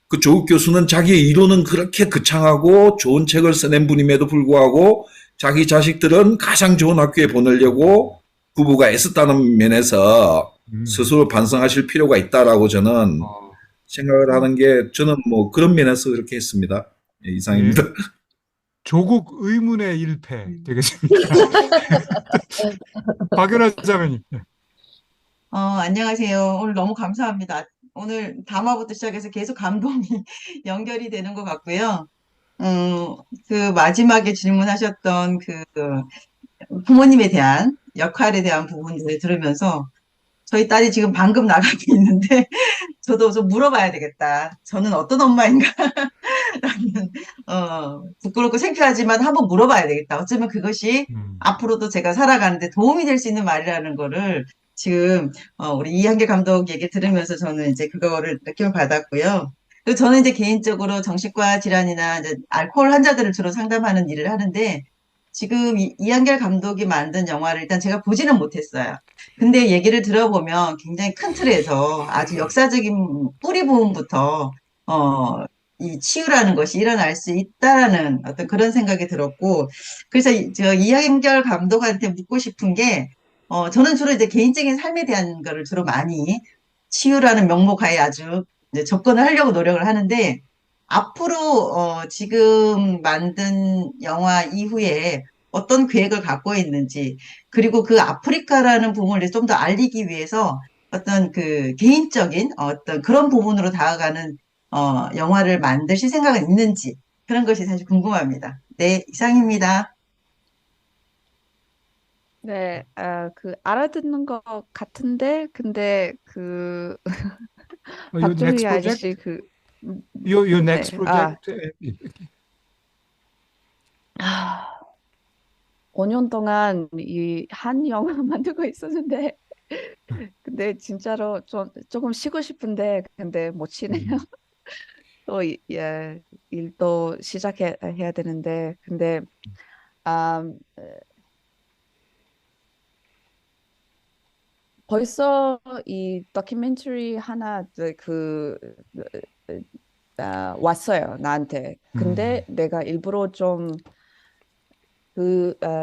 그 조국 교수는 자기의 이론은 그렇게 거창하고 좋은 책을 써낸 분임에도 불구하고 자기 자식들은 가장 좋은 학교에 보내려고 부부가 애썼다는 면에서 스스로 반성하실 필요가 있다라고 저는 생각을 하는 게 저는 뭐 그런 면에서 그렇게 했습니다. 예, 이상입니다. 조국 의문의 일패 되겠습니다. 박연아 자매님. 안녕하세요. 오늘 너무 감사합니다. 오늘 담화부터 시작해서 계속 감동이 연결이 되는 것 같고요. 그 마지막에 질문하셨던 그 부모님에 대한 역할에 대한 부분들을 들으면서 저희 딸이 지금 방금 나가고 있는데 저도 좀 물어봐야 되겠다. 저는 어떤 엄마인가? 라는, 부끄럽고 창피하지만 한번 물어봐야 되겠다. 어쩌면 그것이 앞으로도 제가 살아가는데 도움이 될 수 있는 말이라는 거를 지금, 우리 이한길 감독 얘기 들으면서 저는 이제 그거를 느낌을 받았고요. 그리고 저는 이제 개인적으로 정신과 질환이나 이제 알코올 환자들을 주로 상담하는 일을 하는데 지금 이한길 감독이 만든 영화를 일단 제가 보지는 못했어요. 근데 얘기를 들어보면 굉장히 큰 틀에서 아주 역사적인 뿌리 부분부터, 이 치유라는 것이 일어날 수 있다라는 어떤 그런 생각이 들었고, 그래서 저 이한결 감독한테 묻고 싶은 게, 저는 주로 이제 개인적인 삶에 대한 거를 주로 많이 치유라는 명목하에 아주 이제 접근을 하려고 노력을 하는데, 앞으로, 지금 만든 영화 이후에 어떤 계획을 갖고 있는지, 그리고 그 아프리카라는 부분을 좀 더 알리기 위해서 어떤 그 개인적인 어떤 그런 부분으로 다가가는 영화를 만드실 생각은 있는지 그런 것이 사실 궁금합니다. 네, 이상입니다. 네, 그 알아듣는 것 같은데, 근데 그 Your next 박정희 project? 아저씨 그 Your next 네, project? 5년 동안 이 한 영화 만들고 있었는데, 근데 진짜로 조금 쉬고 싶은데, 근데 못 쉬네요. 또 일도 시작해야 되는데, 근데 아, 벌써 이 다큐멘터리 하나 왔어요, 나한테. 근데 내가 일부러 좀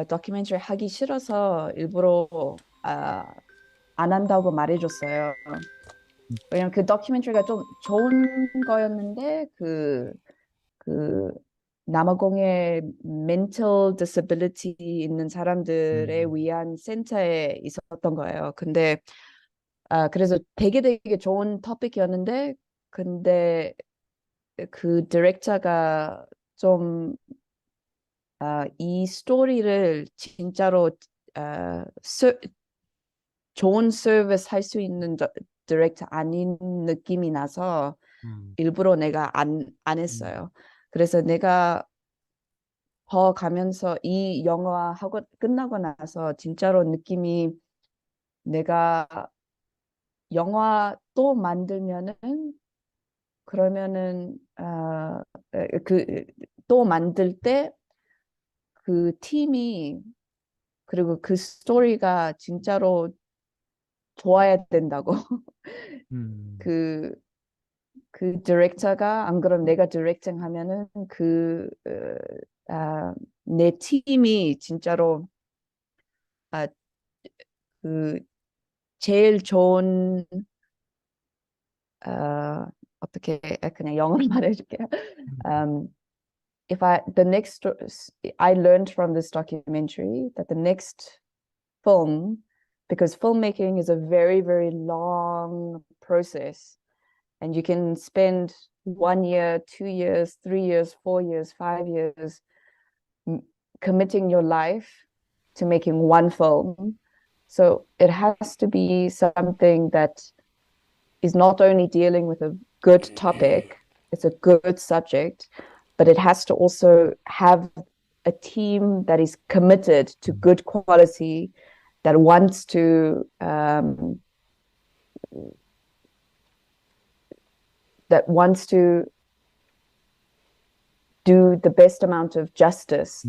다큐멘터리 하기 싫어서 일부러 안 한다고 말해줬어요. 왜냐면 그 다큐멘터리가 좀 좋은 거였는데 그 남아공에 mental disability 있는 사람들에 위한 센터에 있었던 거예요. 근데 그래서 되게 좋은 토픽이었는데 근데 그 디렉터가 좀 이 스토리를 진짜로 좋은 서비스 할 수 있는 디렉터 아닌 느낌이 나서 일부러 내가 안 했어요. 그래서 내가 더 가면서 이 영화 하고 끝나고 나서 진짜로 느낌이 내가 영화 또 만들면은 그러면은 또 만들 때 그 팀이 그리고 그 스토리가 진짜로 좋아야 된다고. 그 디렉터가 안 그럼 내가 디렉팅 하면은 내 팀이 진짜로 그 제일 좋은 어떻게 그냥 영어로 말해줄게요. I learned from this documentary that the next film, because filmmaking is a very, very long process, and you can spend 1 year, 2 years, 3 years, 4 years, 5 years committing your life to making one film. So it has to be something that is not only dealing with good topic, it's a good subject, but it has to also have a team that is committed to good quality, that wants to do the best amount of justice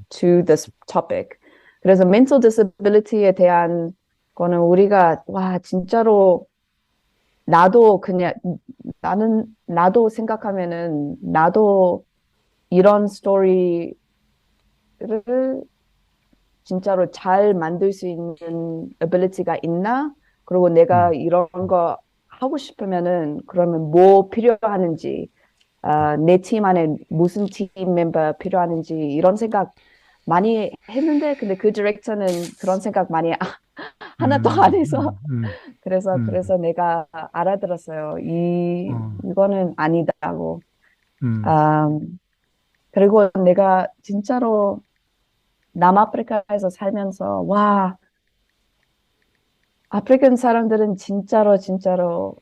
to this topic. 그래서 mental disability에 대한 거는 우리가 와 진짜로 나도 생각하면은 나도 이런 스토리를 진짜로 잘 만들 수 있는 ability가 있나? 그리고 내가 이런 거 하고 싶으면은 그러면 뭐 필요하는지, 내 팀 안에 무슨 팀 멤버 필요하는지 이런 생각 많이 했는데, 근데 그 디렉터는 그런 생각 많이 하나도 안 해서 그래서 내가 알아들었어요. 이거는 아니다고. 그리고 내가 진짜로 남아프리카에서 살면서 와, 아프리칸 사람들은 진짜로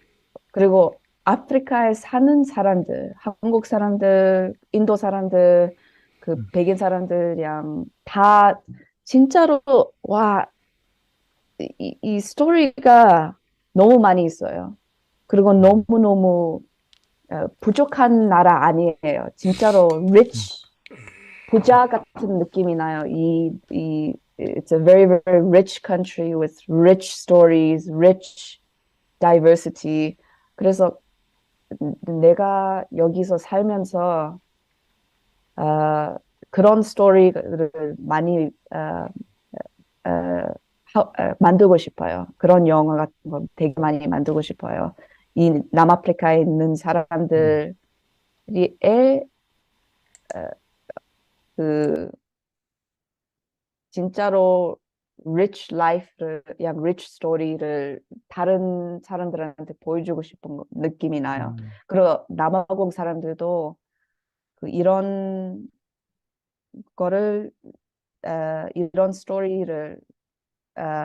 그리고 아프리카에 사는 사람들, 한국 사람들, 인도 사람들, 그 백인 사람들이랑 다 진짜로 와, 이 스토리가 너무 많이 있어요. 그리고 너무너무 부족한 나라 아니에요. 진짜로 rich, 부자 같은 느낌이 나요. It's a very, very rich country with rich stories, rich diversity. 그래서 내가 여기서 살면서 그런 스토리를 많이 만들고 싶어요. 그런 영화 같은 거 되게 많이 만들고 싶어요. 이 남아프리카에 있는 사람들의 그 진짜로 rich life를, 그냥 rich story를 다른 사람들한테 보여주고 싶은 느낌이 나요. 그리고 남아공 사람들도 이런 거를 이런 스토리를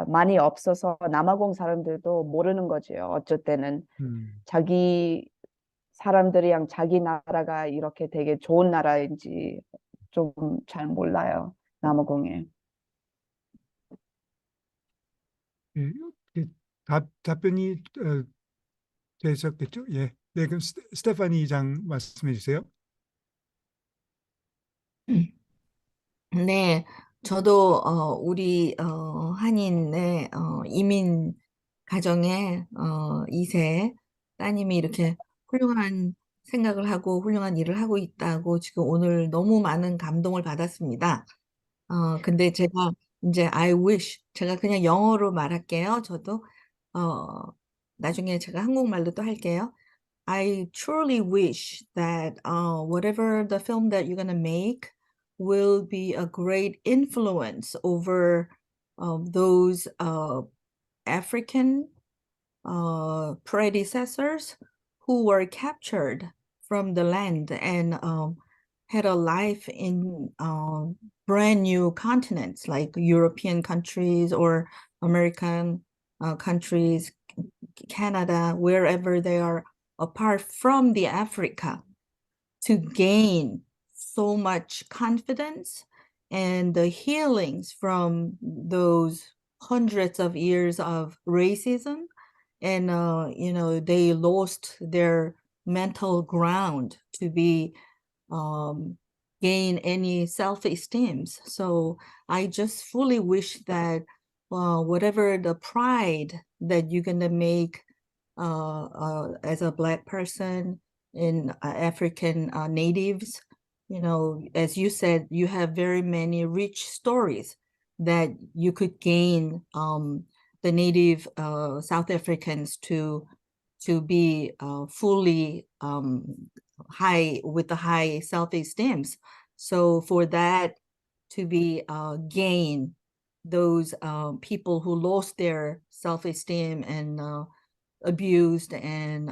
많이 없어서 남아공 사람들도 모르는 거죠. 어쩔 때는 자기 사람들이랑 자기 나라가 이렇게 되게 좋은 나라인지 좀 잘 몰라요. 남아공에. 예, 답변이 되셨겠죠? 예. 네, 그럼 스테파니 장 말씀해 주세요. 네, 저도 우리 한인의 이민 가정의 2세 따님이 이렇게 훌륭한 생각을 하고 훌륭한 일을 하고 있다고 지금 오늘 너무 많은 감동을 받았습니다. 근데 제가 이제 I wish 제가 그냥 영어로 말할게요. 저도 나중에 제가 한국말로 또 할게요. I truly wish that whatever the film that you're gonna make will be a great influence over those African predecessors who were captured from the land and had a life in brand new continents like European countries or American countries, Canada, wherever they are, apart from the Africa, to gain so much confidence and the healings from those hundreds of years of racism. And, they lost their mental ground to be gain any self-esteem. So I just fully wish that whatever the pride that you're gonna make as a Black person in African natives, as you said, you have very many rich stories that you could gain the native South Africans to be fully high with the high self-esteem. So for that to be gain those people who lost their self-esteem and abused and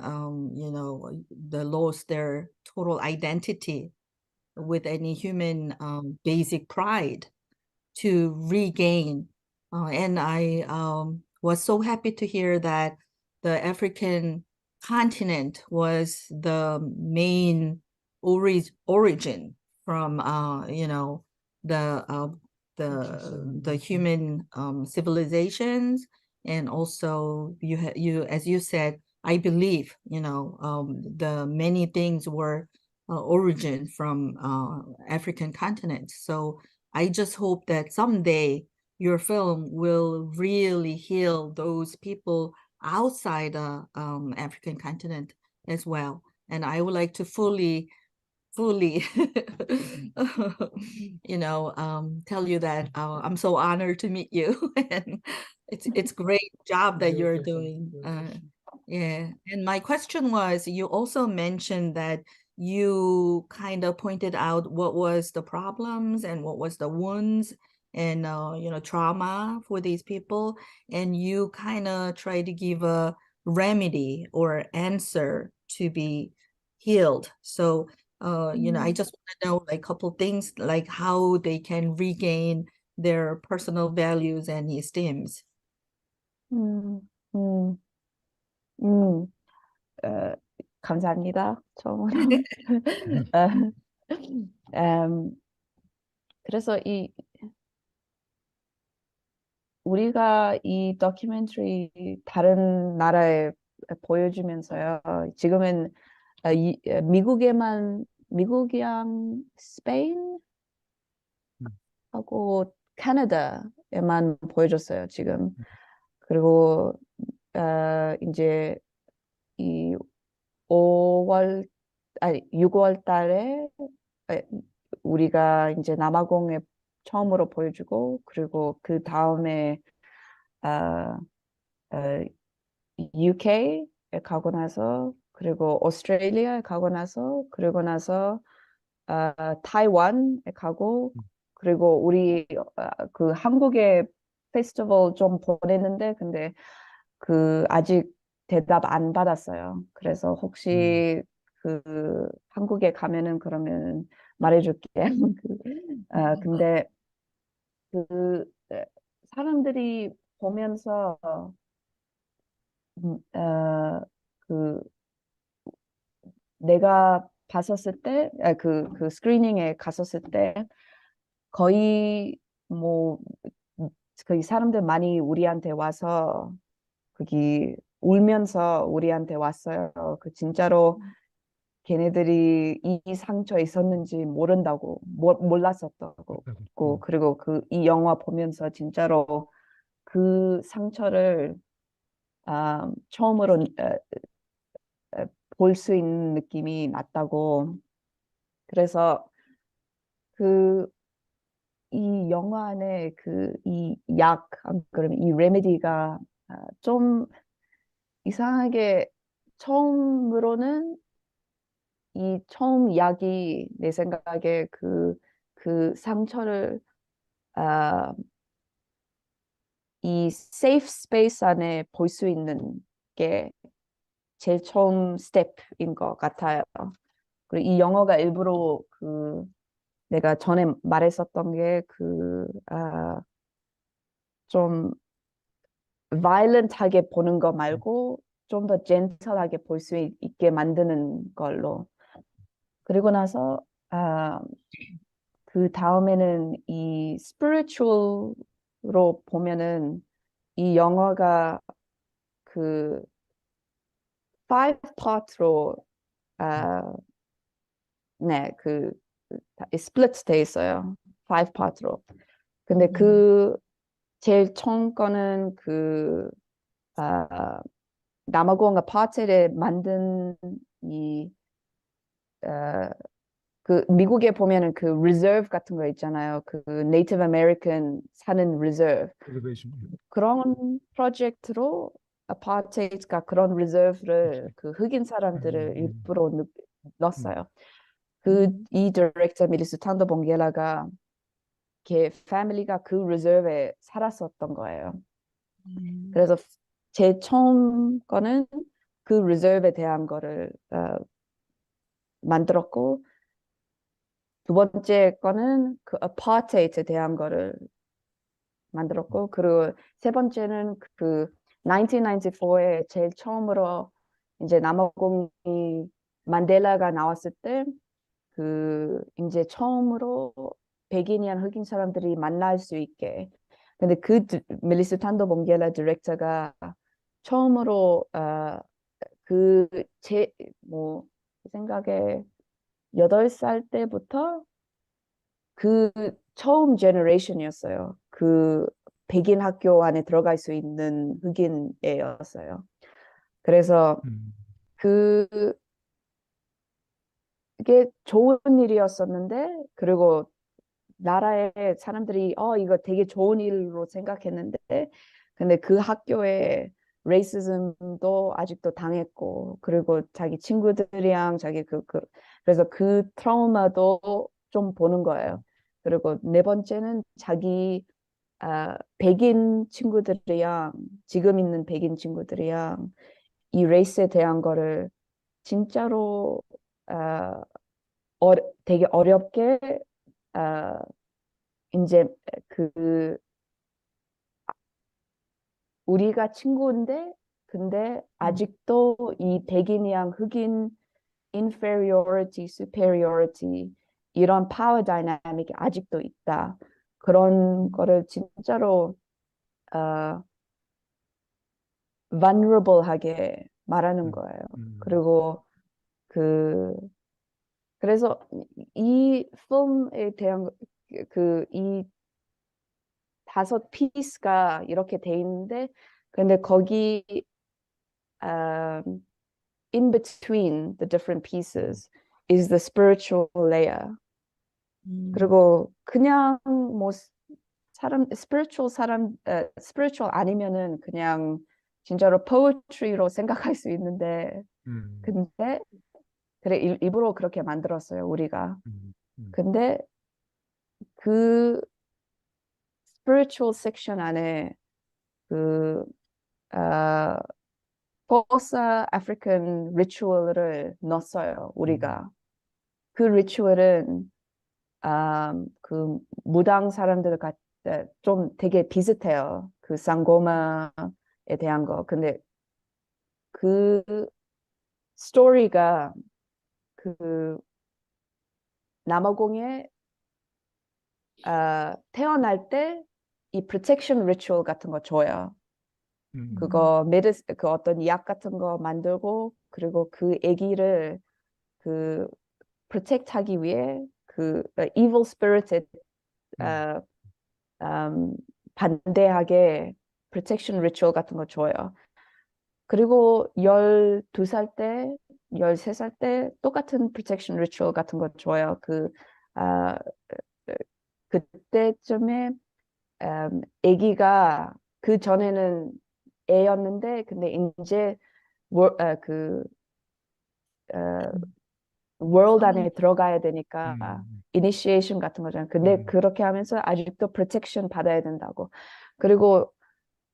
they lost their total identity with any human basic pride to regain. And I was so happy to hear that the African continent was the main origin from you know, the human civilizations, and also you as you said, I believe, you know, the many things were origin from African continent. So I just hope that someday your film will really heal those people outside the African continent as well. And I would like to fully, you know, tell you that I'm so honored to meet you, and it's great job that you're doing. Yeah, and my question was, you also mentioned that you kind of pointed out what was the problems and what was the wounds and you know, trauma for these people, and you kind of try to give a remedy or answer to be healed. So you know, I just want to know like a couple things, like how they can regain their personal values and esteems. 음, 음, 음, 감사합니다. 처음으로. 음, 그래서 우리가 이 다큐멘터리 다른 나라에 보여주면서요. 지금은 미국이랑 스페인 하고 캐나다에만 보여줬어요, 지금. 그리고 이제 이 6월 달에 우리가 이제 남아공에 처음으로 보여주고, 그리고 그 다음에 UK에 가고 나서, 그리고 오스트레일리아에 가고 나서, 그리고 나서 타이완에 가고, 그리고 우리 그 한국에 페스티벌 좀 보냈는데, 근데 그 아직 대답 안 받았어요. 그래서 혹시 그 한국에 가면은 그러면 말해줄게. 근데 그 사람들이 보면서 그 내가 봤었을 때, 그 스크리닝에 갔었을 때 거의 뭐 그 사람들 많이 우리한테 와서 거기 울면서 우리한테 왔어요. 그 진짜로 걔네들이 이 상처 있었는지 모른다고, 몰랐었다고. 그리고 이 영화 보면서 진짜로 그 상처를 처음으로 볼 수 있는 느낌이 났다고. 그래서 이 영화 안에 이 약, 그러면 이 레메디가 좀 이상하게 처음으로는 이 처음 약이 내 생각에 그 상처를 이 safe space 안에 볼 수 있는 게 제일 처음 스텝인 것 같아요. 그리고 이 영화가 일부러 내가 전에 말했었던 게 좀 violent하게 보는 거 말고 좀 더 젠틀하게 볼 수 있게 만드는 걸로. 그리고 나서 그 다음에는 이 spiritual로 보면은 이 영화가 그 5part로 네, 스플릿 돼 있어요. 5part로. 근데 제일 처음 거는 남아공과 파체를 만든 미국에 보면은 그 리저브 같은 거 있잖아요. 그 네이티브 아메리칸 사는 리저브. 그런 프로젝트로 아파트가 그런 리저브를 그 흑인 사람들을 일부러 넣었어요. 이 디렉터 미리스 탄도 봉겔라가 걔 패밀리가 그 리저브에 살았었던 거예요. 그래서 제 처음 거는 그 리저브에 대한 거를 만들었고, 두 번째 거는 그 아파트에 대한 거를 만들었고, 그리고 세 번째는 1994에 제일 처음으로 이제 남아공이 만델라가 나왔을 때 그 이제 처음으로 백인이랑 흑인 사람들이 만날 수 있게. 근데 그 멜리스 탄도 봉겔라 디렉터가 처음으로 그제뭐 생각에 8살 때부터 그 처음 제너레이션이었어요. 그 백인 학교 안에 들어갈 수 있는 흑인 애였어요. 그래서 그게 좋은 일이었었는데, 그리고 나라의 사람들이 이거 되게 좋은 일로 생각했는데, 근데 그 학교에 레이시즘도 아직도 당했고, 그리고 자기 친구들이랑 그래서 그 트라우마도 좀 보는 거예요. 그리고 네 번째는 자기 백인 친구들이랑, 지금 있는 백인 친구들이랑 이 레이스에 대한 거를 진짜로 아, 되게 어렵게 아, 이제 그 우리가 친구인데, 근데 아직도 이 백인이랑 흑인 inferiority, superiority 이런 파워 다이나믹이 아직도 있다. 그런 거를 진짜로 vulnerable하게 말하는 거예요. 그리고 그래서 이 필름에 대한 이 5피스가 이렇게 돼 있는데, 근데 거기 in between the different pieces is the spiritual layer. 그리고 그냥 뭐 spiritual 아니면은 그냥 진짜로 poetry로 생각할 수 있는데, 근데 그래 일부러 그렇게 만들었어요, 우리가. 근데 그 spiritual section 안에 그 포사 아프리칸 리추얼을 넣었어요, 우리가. 그 리추얼은 그 무당 사람들 좀 되게 비슷해요. 그 상고마에 대한 거. 근데 그 스토리가 그 남아공에 태어날 때 이 프로텍션 리추얼 같은 거 줘요. 그거 그 어떤 약 같은 거 만들고, 그리고 그 아기를 그 프로텍트 하기 위해 그 evil spirit 반대하게 프로텍션 리추얼 같은 거 줘요. 그리고 12살 때, 13살 때 똑같은 프로텍션 리추얼 같은 거 줘요. 그때쯤에 아기가 그 전에는 애였는데, 근데 이제 월드 안에 들어가야 되니까 이니시에이션 같은 거잖아요. 근데 그렇게 하면서 아직도 프로텍션 받아야 된다고. 그리고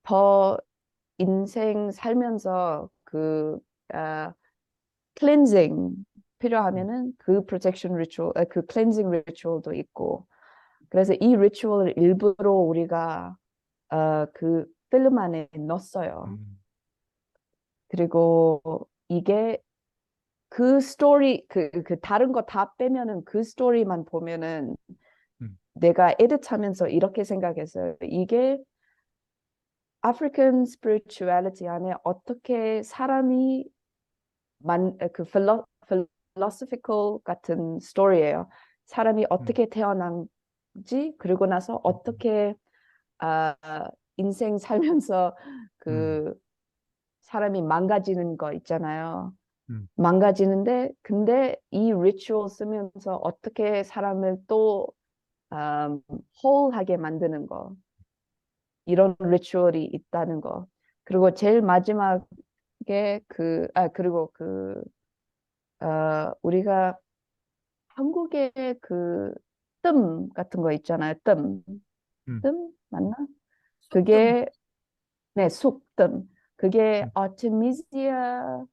더 인생 살면서 클렌징 필요하면은 그 프로텍션 리추얼, 그 클렌징 리추얼도 있고. 그래서 이 리추얼을 일부러 우리가 그 필름 안에 넣었어요. 그리고 이게 그 스토리, 그 다른 거 다 빼면은 그 스토리만 보면은 내가 에디트하면서 이렇게 생각했어요. 이게 아프리칸 스피리추얼리티 안에 어떻게 사람이 그 philosophical 같은 스토리예요. 사람이 어떻게 태어난지, 그리고 나서 어떻게 인생 살면서 그 사람이 망가지는 거 있잖아요. 망가지는데, 근데 이 리추얼 쓰면서 어떻게 사람을 또 whole하게 만드는 거, 이런 리추얼이 있다는 거. 그리고 제일 마지막에 그리고 우리가 한국에 그 뜸 같은 거 있잖아요. 뜸 맞나? 그게 네, 숙뜸. 그게 아르테미시아,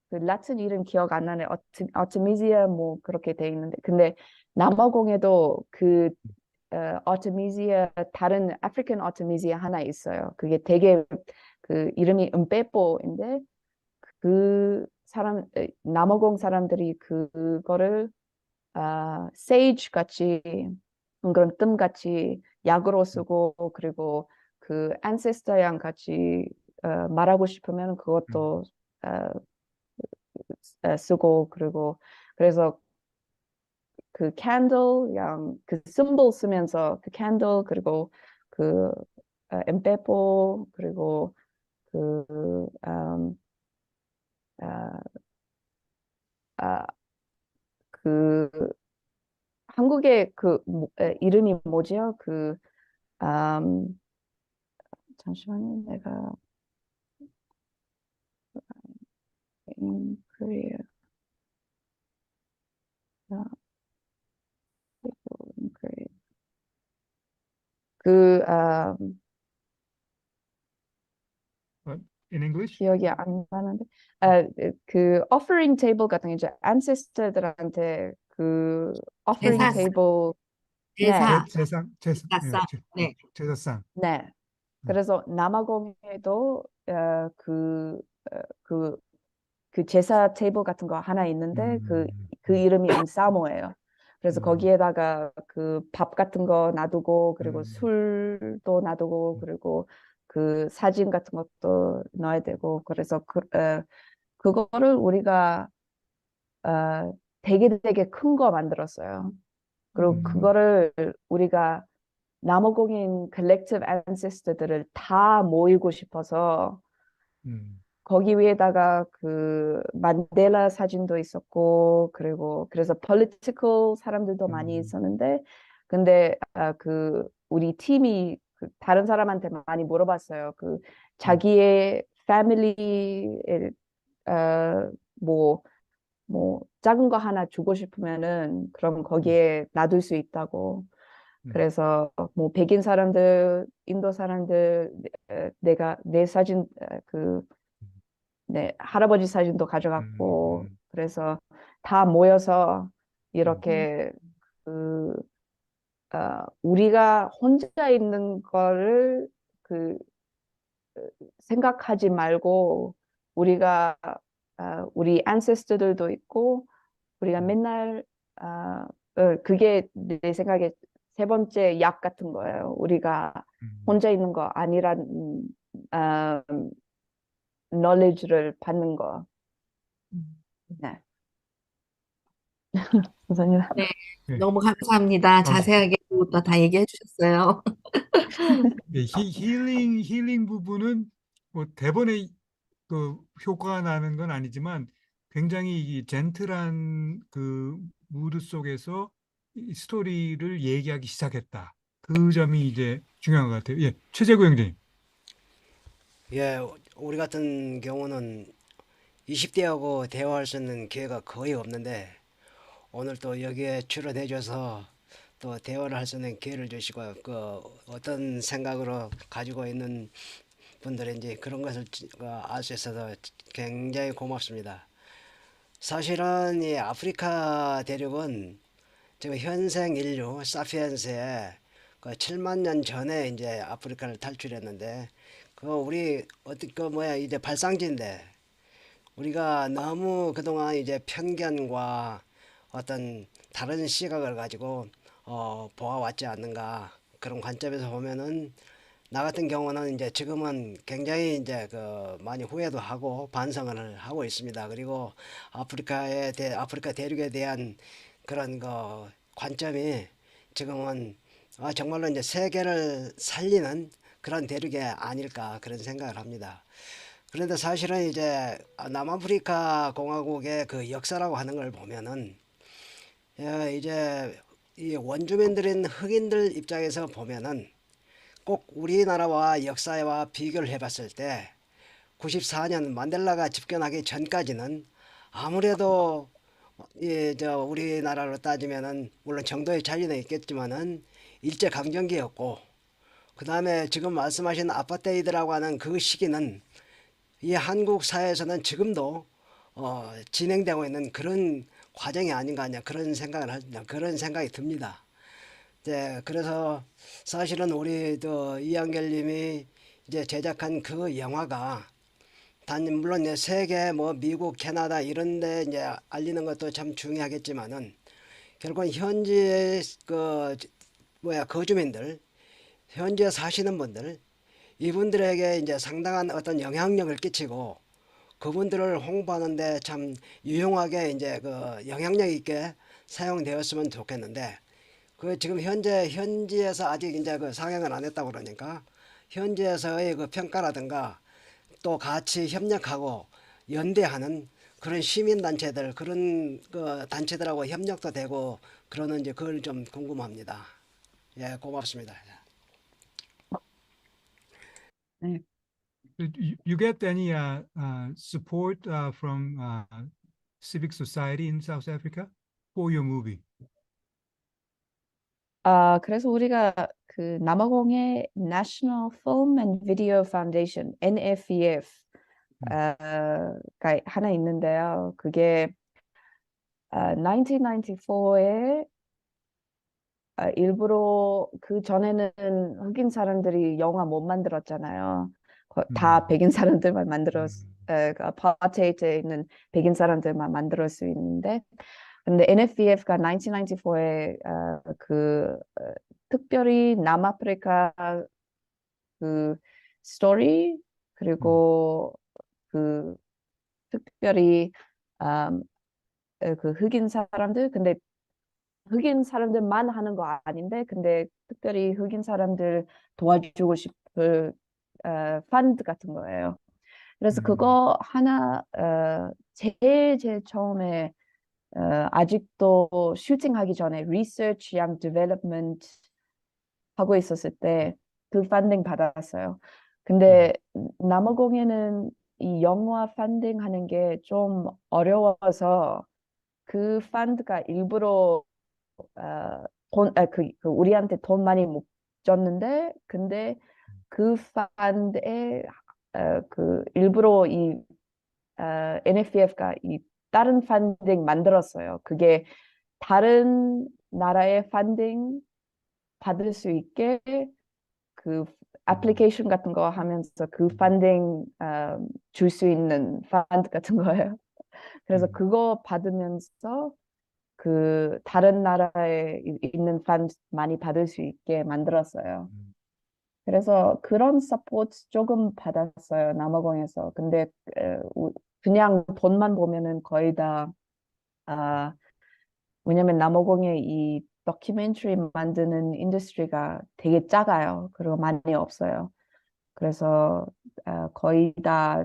그 라틴 이름 기억 안 나네. 아르테미시아 뭐 그렇게 돼 있는데, 근데 남아공에도 그 아르테미시아, 다른 아프리칸 아르테미시아 하나 있어요. 그게 되게 그 이름이 은빼뽀인데, 남아공 사람들이 그거를 sage 같이 그런 뜸 같이 약으로 쓰고 그리고 그 ancestor 양 같이 말하고 싶으면 그것도 쓰고 그리고 그래서 그 candle 양 그 symbol 쓰면서 그 candle 그리고 그 엠페포 그리고 그 아, 아, 그 한국의 이름이 뭐지요? 음, 잠시만요. 내가 in Korea. in Korea. 그 In English? 기억이 안 나는데 그 offering table 같은 게 이제 ancestor들한테 그 offering 제사, table 네, 제사, 제사상, 제사상. 네. 제사상. 네. 그래서 남아공에도 그 제사 테이블 같은 거 하나 있는데 그 이름이 인사모예요. 그래서 거기에다가 그 밥 같은 거 놔두고 그리고 술도 놔두고 그리고 그 사진 같은 것도 넣어야 되고 그래서 그거를 우리가 되게 큰 거 만들었어요. 그리고 그거를 우리가 남아공인 collective ancestor들을 다 모이고 싶어서 거기 위에다가 그 만델라 사진도 있었고 그리고 그래서 political 사람들도 많이 있었는데 근데 그 우리 팀이 다른 사람한테 많이 물어봤어요. 그 자기의 패밀리에 뭐 작은 거 하나 주고 싶으면은 그럼 거기에 놔둘 수 있다고. 그래서 뭐 백인 사람들, 인도 사람들 내가 내 사진 네, 할아버지 사진도 가져갔고 그래서 다 모여서 이렇게 그 우리가 혼자 있는 거를 그 생각하지 말고 우리가 우리 ancestor들도 있고 우리가 맨날 그게 내 생각에 세 번째 약 같은 거예요. 우리가 혼자 있는 거 아니란 knowledge를 받는 거. 네. 감사합니다. 네. 네. 너무 감사합니다. 자세하게 또 다 얘기해 주셨어요. 예, 힐링 부분은 뭐 대본에 그 효과가 나는 건 아니지만 굉장히 이 젠틀한 그 무드 속에서 이 스토리를 얘기하기 시작했다. 그 점이 이제 중요한 것 같아요. 예, 최재구 형제님. 예, 우리 같은 경우는 20대하고 대화할 수 있는 기회가 거의 없는데 오늘 또 여기에 출연해 줘서 또 대화를 할 수 있는 기회를 주시고 그 어떤 생각으로 가지고 있는 분들인지 그런 것을 알 수 있어서 굉장히 고맙습니다. 사실은 이 아프리카 대륙은 지금 현생 인류 사피엔스의 그 7만 년 전에 이제 아프리카를 탈출했는데 그 우리 이제 발상지인데 우리가 너무 그동안 이제 편견과 어떤 다른 시각을 가지고 보아왔지 않는가 그런 관점에서 보면은 나 같은 경우는 이제 지금은 굉장히 이제 많이 후회도 하고 반성을 하고 있습니다. 그리고 아프리카 대륙에 대한 그런 관점이 지금은 정말로 이제 세계를 살리는 그런 대륙이 아닐까 그런 생각을 합니다. 그런데 사실은 이제 남아프리카 공화국의 그 역사라고 하는 걸 보면은 이제 이 원주민들인 흑인들 입장에서 보면은 꼭 우리나라와 역사와 비교를 해봤을 때 94년 만델라가 집권하기 전까지는 아무래도 우리나라로 따지면은 물론 정도의 차이는 있겠지만은 일제 강점기였고 그 다음에 지금 말씀하신 아파테이드라고 하는 그 시기는 이 한국 사회에서는 지금도 진행되고 있는 그런 과정이 아닌가 하냐 그런 생각이 듭니다. 네, 그래서 사실은 우리 이한결님이 이제 제작한 그 영화가 물론 이제 세계 뭐 미국, 캐나다 이런 데 이제 알리는 것도 참 중요하겠지만은 결국은 현지의 그 거주민들, 현지에 사시는 분들 이분들에게 이제 상당한 어떤 영향력을 끼치고 그분들을 홍보하는데 참 유용하게 이제 그 영향력 있게 사용되었으면 좋겠는데 그 지금 현지에서 아직 이제 그 상영을 안 했다고 그러니까 현지에서의 그 평가라든가 또 같이 협력하고 연대하는 그런 시민단체들 그런 그 단체들하고 협력도 되고 그러는지 그걸 좀 궁금합니다. 예, 고맙습니다. 네. You get any support from civic society in South Africa for your movie? 그래서 우리가 그 남아공의 National Film and Video Foundation, NFVF, 가 하나 있는데요. 그게 1994에 일부러 그 전에는 흑인 사람들이 영화 못 만들었잖아요. 다 백인 사람들만 그 아파트에 있는 백인 사람들만 만들 수 있는데, 근데 NFVF가 1994에 특별히 남아프리카 그 스토리 그리고 그 특별히 그 흑인 사람들 근데 흑인 사람들만 하는 거 아닌데 근데 특별히 흑인 사람들 도와주고 싶을 펀드 같은 거예요. 그래서 그거 하나 제일 처음에 아직도 슈팅하기 전에 리서치랑 디벨롭먼트 하고 있었을 때 그 펀딩 받았어요. 근데 남아공에는 이 영화 펀딩 하는 게 좀 어려워서 그 펀드가 일부러 우리한테 돈 많이 못 줬는데 근데 그 펀드에 그 일부러 이 NFVF가 이 다른 펀딩 만들었어요. 그게 다른 나라의 펀딩 받을 수 있게 그 애플리케이션 같은 거 하면서 그 펀딩 줄 수 있는 펀드 같은 거예요. 그래서 그거 받으면서 그 다른 나라에 있는 펀드 많이 받을 수 있게 만들었어요. 그래서 그런 서포트 조금 받았어요, 남아공에서. 근데 그냥 돈만 보면은 거의 다 왜냐면 남아공에 이 다큐멘터리 만드는 인더스트리가 되게 작아요. 그리고 많이 없어요. 그래서 거의 다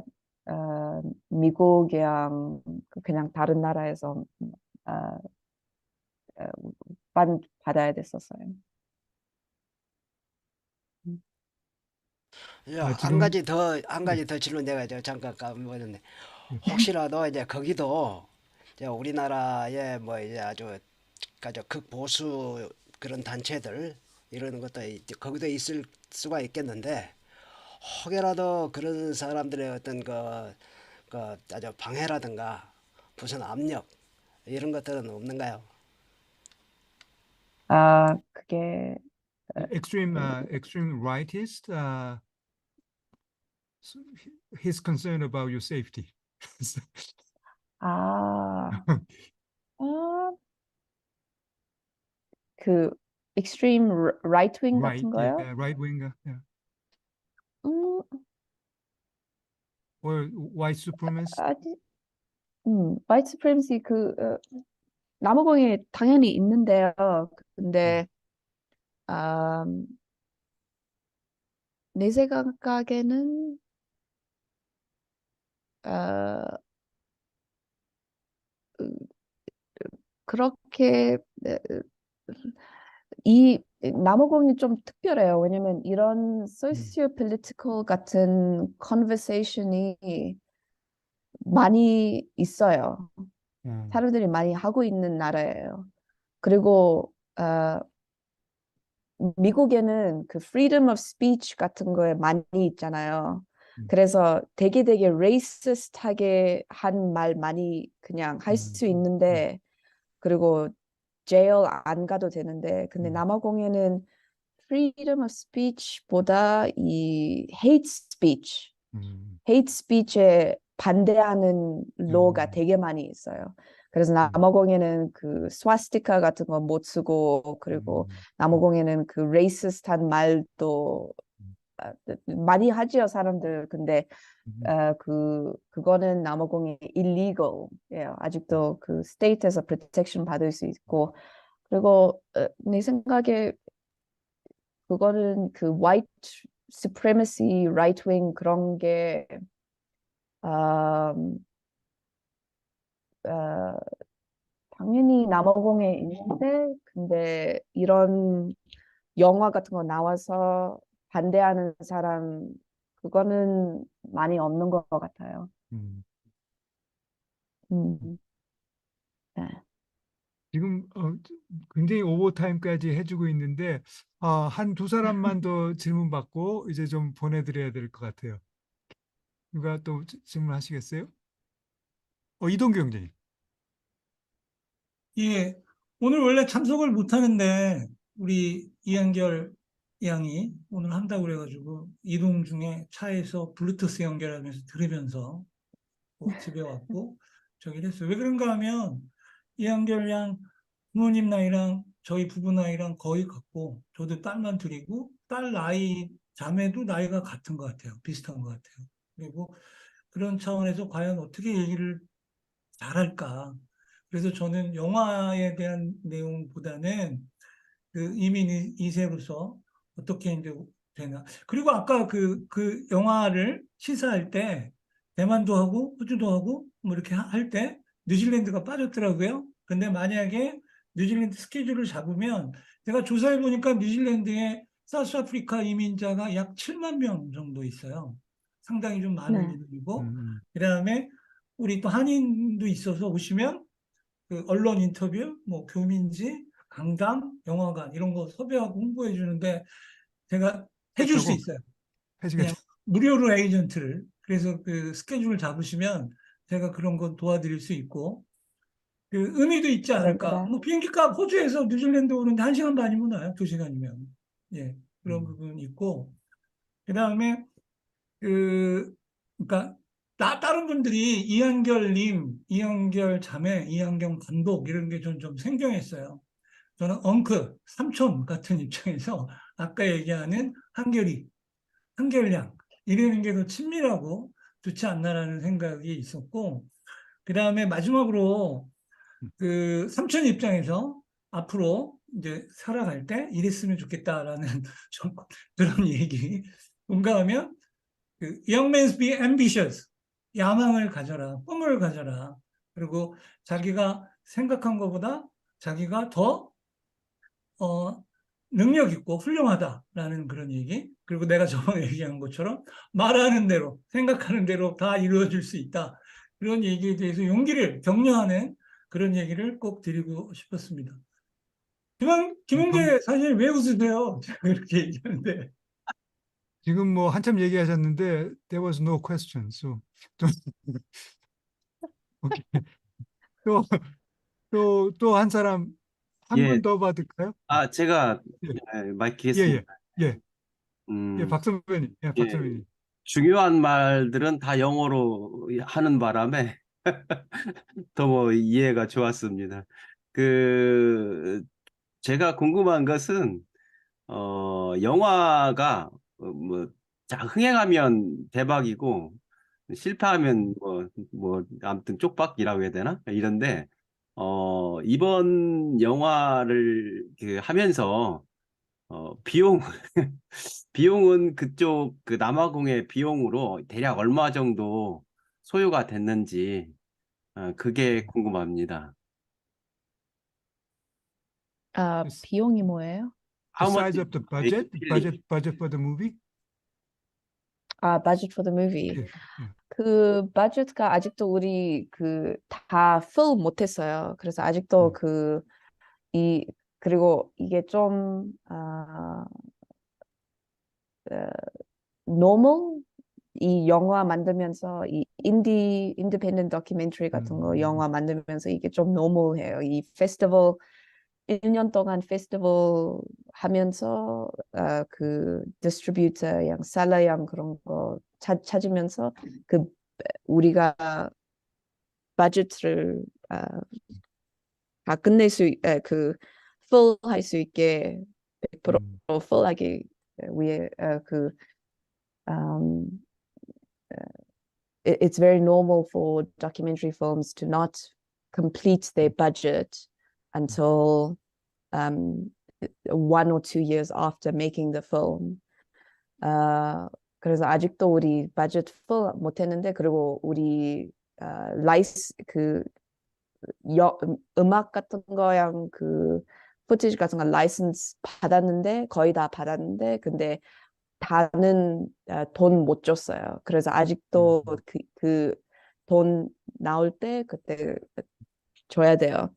미국이랑 그냥 다른 나라에서 받아야 됐었어요. 지금 한 가지 더 질문 내가 잠깐 까먹었는데 혹시라도 이제 거기도 이제 우리나라의 뭐 이제 아주 극보수 그런 단체들 이런 것도 거기도 있을 수가 있겠는데 혹여라도 그런 사람들의 어떤 그 아주 방해라든가 무슨 압력 이런 것들은 없는가요? 그게 extreme rightist. He's concerned about your safety. 그 extreme right wing Right, 같은 거요? yeah, right winger, yeah. 음, Or white supremacist. white supremacy 남아공에 당연히 있는데요. 근데 내 생각에는 그렇게 이 남아공이 좀 특별해요. 왜냐면 이런 socio-political 같은 conversation이 많이 있어요. 사람들이 많이 하고 있는 나라예요. 그리고 미국에는 그 freedom of speech 같은 거에 많이 있잖아요. 그래서 되게 racist하게 한 말 많이 그냥 할 수 있는데 그리고 jail 안 가도 되는데 근데 남아공에는 freedom of speech보다 이 hate speech hate speech에 반대하는 로가 되게 많이 있어요. 그래서 남아공에는 그 스와스티카 같은 거 못 쓰고, 그리고 남아공에는 그 레이시스트한 말도 많이 하지요, 사람들. 근데 그거는 남아공의 illegal예요. 아직도 그 스테이트에서 프로텍션 받을 수 있고, 그리고 내 생각에 그거는 그 white supremacy, right wing 그런 게 당연히 남아공에 있는데, 근데 이런 영화 같은 거 나와서 반대하는 사람, 그거는 많이 없는 것 같아요. 음. 네. 지금 굉장히 오버타임까지 해주고 있는데 한 두 사람만 더 질문 받고 이제 좀 보내드려야 될 것 같아요. 누가 또 질문하시겠어요? 이동규 형제님. 예, 오늘 원래 참석을 못 하는데 우리 이한결 양이 오늘 한다고 그래가지고 이동 중에 차에서 블루투스 연결하면서 들으면서 집에 왔고 저기 했어요. 왜 그런가 하면 이한결 양 부모님 나이랑 저희 부부 나이랑 거의 같고, 저도 딸만 둘이고 딸 나이 자매도 나이가 같은 것 같아요. 비슷한 것 같아요. 그리고 그런 차원에서 과연 어떻게 얘기를 잘할까. 그래서 저는 영화에 대한 내용보다는 그 이민 2세로서 어떻게 이제 되나. 그리고 아까 그 영화를 시사할 때 대만도 하고 호주도 하고 뭐 이렇게 할 때 뉴질랜드가 빠졌더라고요. 근데 만약에 뉴질랜드 스케줄을 잡으면 제가 조사해 보니까 뉴질랜드에 사우스아프리카 이민자가 약 7만 명 정도 있어요. 상당히 좀 많은 네. 인구고, 그다음에 우리 또 한인도 있어서 오시면 그 언론 인터뷰, 뭐 교민지, 강당, 영화관 이런 거 섭외하고 홍보해 주는데 제가 해줄 수 했다고? 있어요. 그냥 해주겠다. 무료로 에이전트를. 그래서 그 스케줄 잡으시면 제가 그런 거 도와드릴 수 있고, 그 의미도 있지 않을까. 그래. 뭐 비행기 값 호주에서 뉴질랜드 오는데 1시간 반이면 나요. 2시간이면. 예, 그런 부분 있고. 그다음에 그러니까 다른 분들이 이한결님, 이한결 자매, 이한경 감독 이런 게 좀 생경했어요. 저는 엉크, 삼촌 같은 입장에서 아까 얘기하는 한결양 이러는 게 더 친밀하고 좋지 않나라는 생각이 있었고, 그 다음에 마지막으로 그 삼촌 입장에서 앞으로 이제 살아갈 때 이랬으면 좋겠다라는 좀 그런 얘기 공감하면 young men be ambitious. 야망을 가져라. 꿈을 가져라. 그리고 자기가 생각한 것보다 자기가 더 능력 있고 훌륭하다라는 그런 얘기. 그리고 내가 저번에 얘기한 것처럼 말하는 대로, 생각하는 대로 다 이루어질 수 있다. 그런 얘기에 대해서 용기를 격려하는 그런 얘기를 꼭 드리고 싶었습니다. 김영재 사실 왜 웃으세요? 제가 이렇게 얘기하는데. 지금 뭐 한참 얘기하셨는데 there was no question. So 좀 오케이. 또 한 사람 한 예, 분 더 받을까요? 제가 예, 마이크 예, 예, 했습니다. 예, 음, 박 선배님, 예, 박 예, 선배님. 중요한 말들은 다 영어로 하는 바람에 더 뭐 이해가 좋았습니다. 그, 제가 궁금한 것은, 영화가, 뭐, 자, 흥행하면 대박이고, 실패하면 아무튼 쪽박이라고 해야 되나? 이런데, 이번 영화를 하면서, 비용은 그쪽 그 남아공의 비용으로 대략 얼마 정도 소요가 됐는지, 그게 궁금합니다. 비용이 뭐예요? The How much size of the budget, budget for the movie? budget for the movie. 예, 예. 그 budget가 아직도 우리 다 fill 못했어요. 그래서 아직도 그리고 이게 좀 normal 이 영화 만들면서 이 인디펜던트 다큐멘터리 같은 거 영화 만들면서 이게 좀 normal해요. 이 페스티벌 1년 동안 페스티벌 하면서 그 디스트리뷰터랑 셀러랑 그런 거 찾으면서 그 우리가 버젯을 다 끝낼 그 full 할 수 있게 100% full 하기 위해 it's very normal for documentary films to not complete their budget until 1 or 2 years after making the film. 그래서 아직도 우리 budget full 못했는데, 그리고 우리 음악 같은 거랑 그 footage 같은 거 라이선스 받았는데, 거의 다 받았는데, 근데 다는 돈 못 줬어요. 그래서 아직도 그 돈 나올 때 그때 줘야 돼요.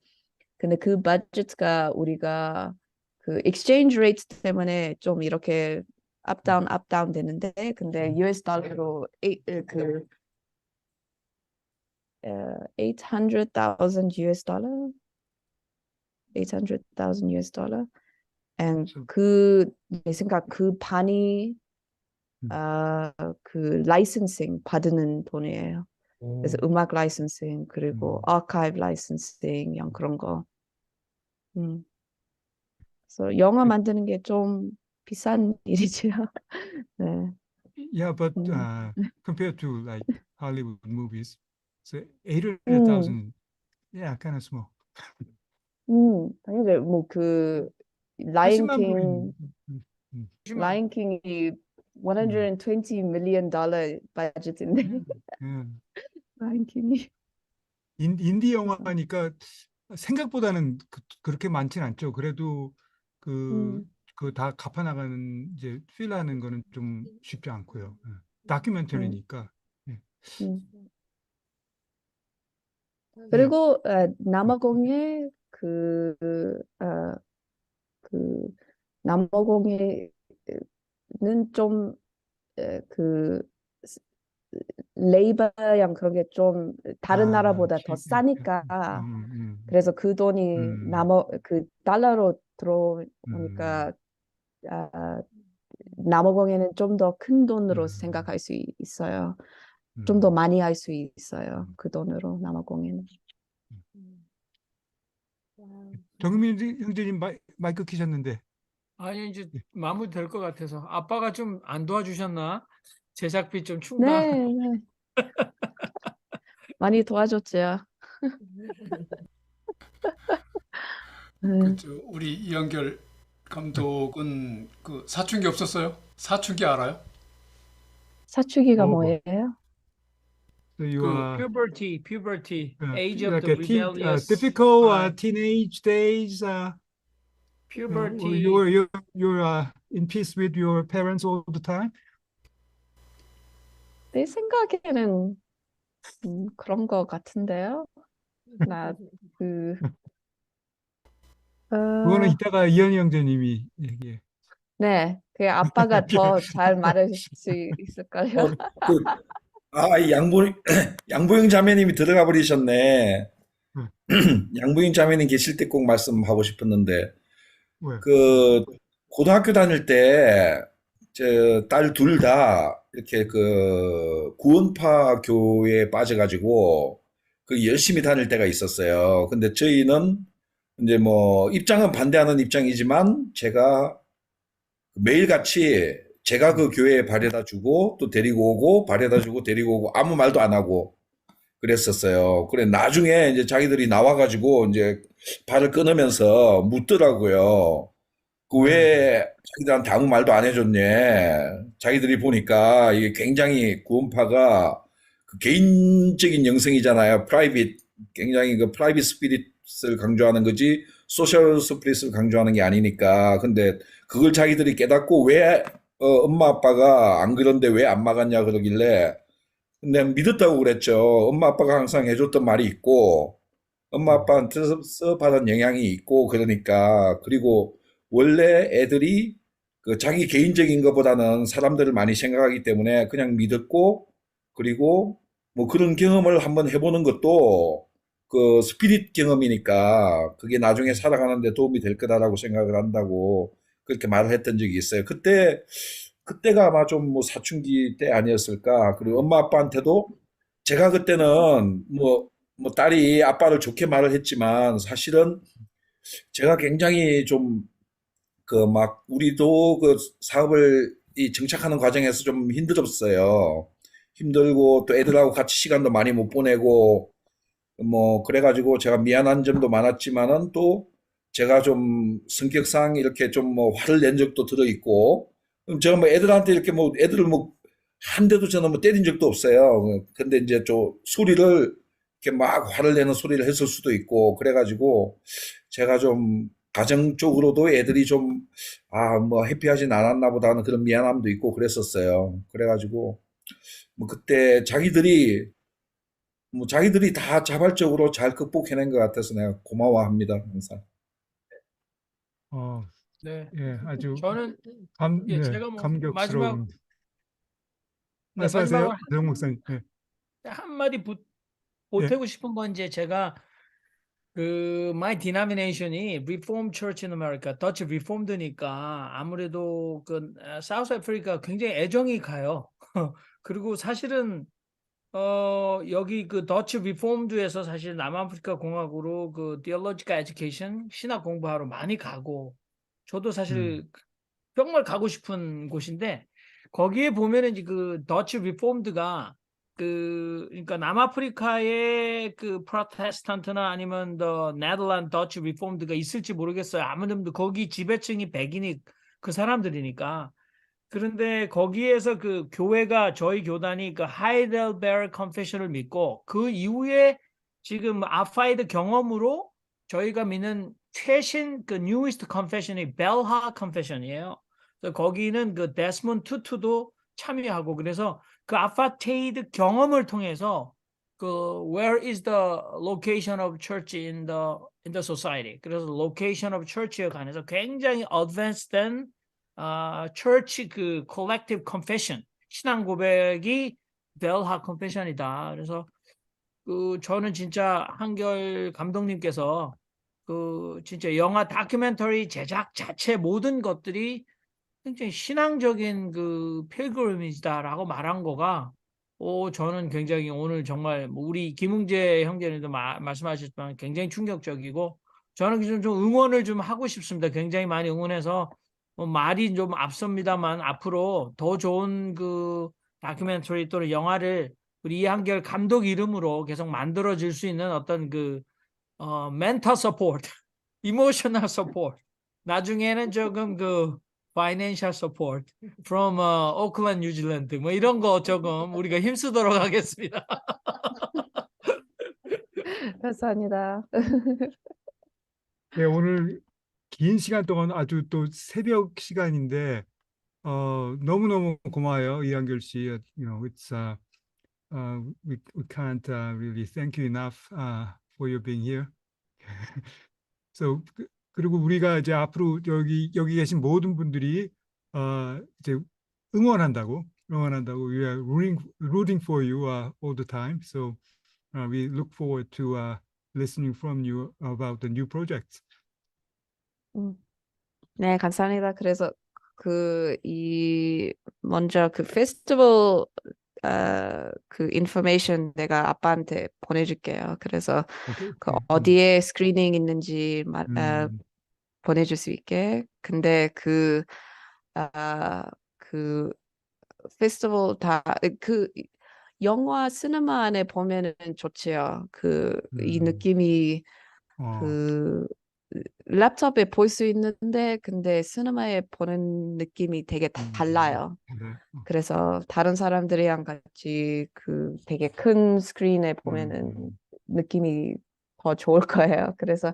근데 그 버젯가 우리가 그 exchange rate 때문에 좀 이렇게 up down 되는데, 근데 US 달러로 그 800,000 US dollar, 800,000 US dollar, and 내 생각 그 반이 그 라이선싱 받는 돈이에요. 그래서 음악 라이선싱 그리고 아카이브 라이선싱 양 그런 거. 그래서 영화 만드는 게 좀 비싼 일이죠. 네. Yeah, but compared to like Hollywood movies, so 800,000, yeah, kind of small. 당연히 뭐그 라이언 80만 킹 불이니. 라이언 킹이 120 million dollar budget인데 라이언 킹이 인디 영화니까 생각보다는 그렇게 많진 않죠. 그래도 그 다 갚아나가는 이제 필하는 거는 좀 쉽지 않고요. 다큐멘터리니까. 그리고 남아공의 남아공에는 좀 레이버랑 그런 게 좀 다른 나라보다 더 싸니까 그래서 그 돈이 그 달러로 들어오니까 남아공에는 좀 더 큰 돈으로 생각할 수 있어요. 좀 더 많이 할 수 있어요. 그 돈으로 남아공에는. 정민 형제님 마이크 키셨는데. 아니, 이제 마무리 될 것 같아서. 아빠가 좀 안 도와주셨나? 제작비 좀 충당. 네. 많이 도와줬죠. 그렇죠. 우리 이한결 감독은 그 사춘기 없었어요? 사춘기 알아요? 사춘기가 뭐예요? So you are puberty, age of like the a rebellious. typical teenage days. Puberty. You're in peace with your parents all the time. 내 생각에는 그런 거 같은데요. 그거는 이따가 이현희 형제님이 얘기해. 네, 그 아빠가 더 잘 말할 수 있을걸요. 이 양보영 자매님이 들어가 버리셨네. 양보영 자매님 계실 때 꼭 말씀하고 싶었는데, 그 고등학교 다닐 때 저 딸 둘 다 이렇게 그 구원파 교회에 빠져가지고 그 열심히 다닐 때가 있었어요. 근데 저희는 이제 뭐 입장은 반대하는 입장이지만 제가 매일같이 제가 그 교회에 바래다 주고 또 데리고 오고 바래다 주고 데리고 오고 아무 말도 안 하고 그랬었어요. 그래 나중에 이제 자기들이 나와가지고 이제 발을 끊으면서 묻더라고요. 그 왜 자기들한테 아무 말도 안 해줬냐. 자기들이 보니까 이게 굉장히 구원파가 그 개인적인 영성이잖아요. 굉장히 그 프라이빗 스피릿을 강조하는 거지 소셜 스피릿을 강조하는 게 아니니까. 근데 그걸 자기들이 깨닫고 왜 엄마 아빠가 안 그런데 왜 안 막았냐 그러길래 근데 믿었다고 그랬죠. 엄마 아빠가 항상 해줬던 말이 있고 엄마 아빠한테서 받은 영향이 있고 그러니까. 그리고 원래 애들이 그 자기 개인적인 것보다는 사람들을 많이 생각하기 때문에 그냥 믿었고, 그리고 뭐 그런 경험을 한번 해보는 것도 그 스피릿 경험이니까 그게 나중에 살아가는 데 도움이 될 거다라고 생각을 한다고 그렇게 말을 했던 적이 있어요. 그때가 아마 좀 뭐 사춘기 때 아니었을까. 그리고 엄마 아빠한테도 제가 그때는 뭐 딸이 아빠를 좋게 말을 했지만 사실은 제가 굉장히 좀 그 막 우리도 그 사업을 이 정착하는 과정에서 좀 힘들었어요. 힘들고 또 애들하고 같이 시간도 많이 못 보내고 뭐 그래가지고 제가 미안한 점도 많았지만은 또 제가 좀 성격상 이렇게 좀 뭐 화를 낸 적도 들어 있고 제가 뭐 애들한테 이렇게 뭐 애들을 뭐 한 대도 저는 뭐 때린 적도 없어요. 근데 이제 좀 소리를 이렇게 막 화를 내는 소리를 했을 수도 있고 그래가지고 제가 좀 가정적으로도 애들이 좀 뭐 해피하진 않았나 보다 하는 그런 미안함도 있고 그랬었어요. 그래가지고 뭐 그때 자기들이 다 자발적으로 잘 극복해낸 것 같아서 내가 고마워합니다, 항상. 네. 예, 아주 저는 네, 제가 뭐 감격스러운. 마지막으로 말씀하세요, 정 목사님. 예. 한마디 예. 보태고 싶은 건 이제 제가 my denomination이 Reformed Church in America, Dutch Reformed니까 아무래도 사우스 아프리카 굉장히 애정이 가요. 그리고 사실은 여기 Dutch Reformed에서 사실 남아프리카 공화국으로 theological education 신학 공부하러 많이 가고 저도 사실 정말 가고 싶은 곳인데 거기에 보면은 이제 Dutch Reformed가 그러니까 남아프리카의 프로테스탄트나 아니면 네덜란드 더치 리폼드가 있을지 모르겠어요. 아무래도 거기 지배층이 백인이 그 사람들이니까. 그런데 거기에서 교회가 저희 교단이 하이델베르 컨페션을 믿고 그 이후에 지금 아파이드 경험으로 저희가 믿는 최신 뉴이스트 컨페션이 벨하 컨페션이에요. 그래서 거기는 데스몬드 투투도 참여하고 그래서 아파테이드 경험을 통해서 where is the location of church in the society. 그래서 location of church에 관해서 굉장히 advanced 된 church collective confession 신앙 고백이 벨하 confession이다. 그래서 저는 진짜 한결 감독님께서 진짜 영화 다큐멘터리 제작 자체 모든 것들이 굉장히 신앙적인 필그리미지다라고 말한 거가 저는 굉장히 오늘 정말 우리 김웅재 형제님도 말씀하셨지만 굉장히 충격적이고 저는 좀 응원을 좀 하고 싶습니다. 굉장히 많이 응원해서 말이 좀 앞섭니다만 앞으로 더 좋은 다큐멘터리 또는 영화를 우리 이한결 감독 이름으로 계속 만들어질 수 있는 어떤 멘탈 서포트, 이모셔널 서포트 나중에는 조금 financial support from 오클랜드, 뉴질랜드 뭐 이런 거 조금 우리가 힘쓰도록 하겠습니다. 감사합니다. 네, 오늘 긴 시간 동안 아주 또 새벽 시간인데 너무너무 고마워요, 이한결 씨. It's we can't really thank you enough for you being here. So 그리고 우리가 이제 앞으로 여기 계신 모든 분들이 이제 응원한다고 we are rooting for you all the time. So we look forward to listening from you about the new projects. 네, 감사합니다. 그래서 먼저 페스티벌 인포메이션 내가 아빠한테 보내줄게요. 그래서 Okay. 어디에 스크리닝 있는지 보내줄 수 있게. 근데 페스티벌 영화 시네마 안에 보면은 좋지요. 이 느낌이 랩톱에 볼 수 있는데 근데 시네마에 보는 느낌이 되게 달라요. 그래서 다른 사람들이랑 같이 되게 큰 스크린에 보면은 느낌이 더 좋을 거예요. 그래서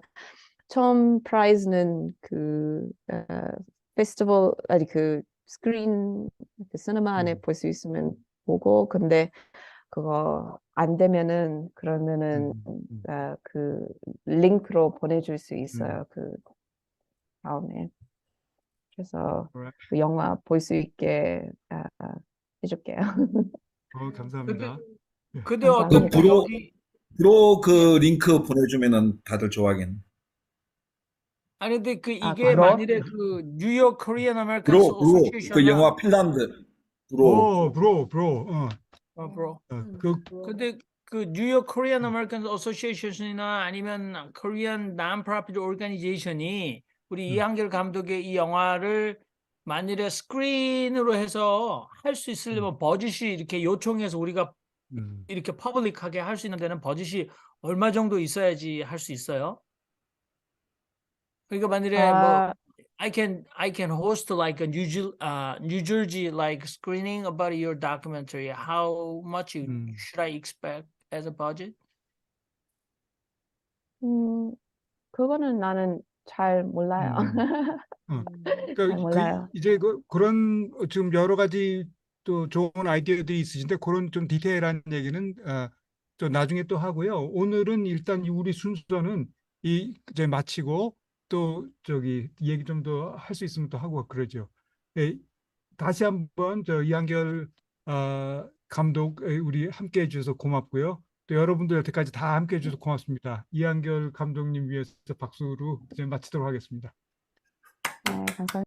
처음 프라이즈는 페스티벌 아니 스크린 시네마 안에 볼 수 있으면 보고 근데 그거 안 되면은 그러면은 링크로 보내줄 수 있어요. 다음에 그래서 영화 볼 수 있게 해줄게요. 감사합니다. 근데 어떤 브로 프로 그 링크 보내주면은 다들 좋아하겠네. 아니 근데 그 아, 이게 그럼? 만일에 그 뉴욕 코리안 아메리칸스 브로, 그 어소시에이션은 영화 핀란드, 브로. 브로. 브로. 그, 근데 그 뉴욕 코리안 아메리칸 어소시에이션이나 아니면 코리안 non-profit organization이 우리 이한결 감독의 이 영화를 만일에 스크린으로 해서 할 수 있으려면 버짓이 이렇게 요청해서 우리가 이렇게 퍼블릭하게 할 수 있는 데는 버짓이 얼마 정도 있어야지 할 수 있어요? 그러니까 만일에 뭐 아, I can host like a New Jersey like screening about your documentary. How much should I expect as a budget? 그거는 나는 잘 몰라요. 잘 그러니까 몰라요. 이제 그런 지금 여러 가지 또 좋은 아이디어들이 있으신데 그런 좀 디테일한 얘기는 좀 나중에 또 하고요. 오늘은 일단 우리 순서는 이제 마치고 또 저기 얘기 좀 더 할 수 있으면 또 하고 그러죠. 예, 다시 한번 저 이한결 감독 우리 함께 해주셔서 고맙고요. 또 여러분들 여태까지 다 함께 해주셔서 고맙습니다. 이한결 감독님 위해서 박수로 이제 마치도록 하겠습니다. 네, 감사합니다.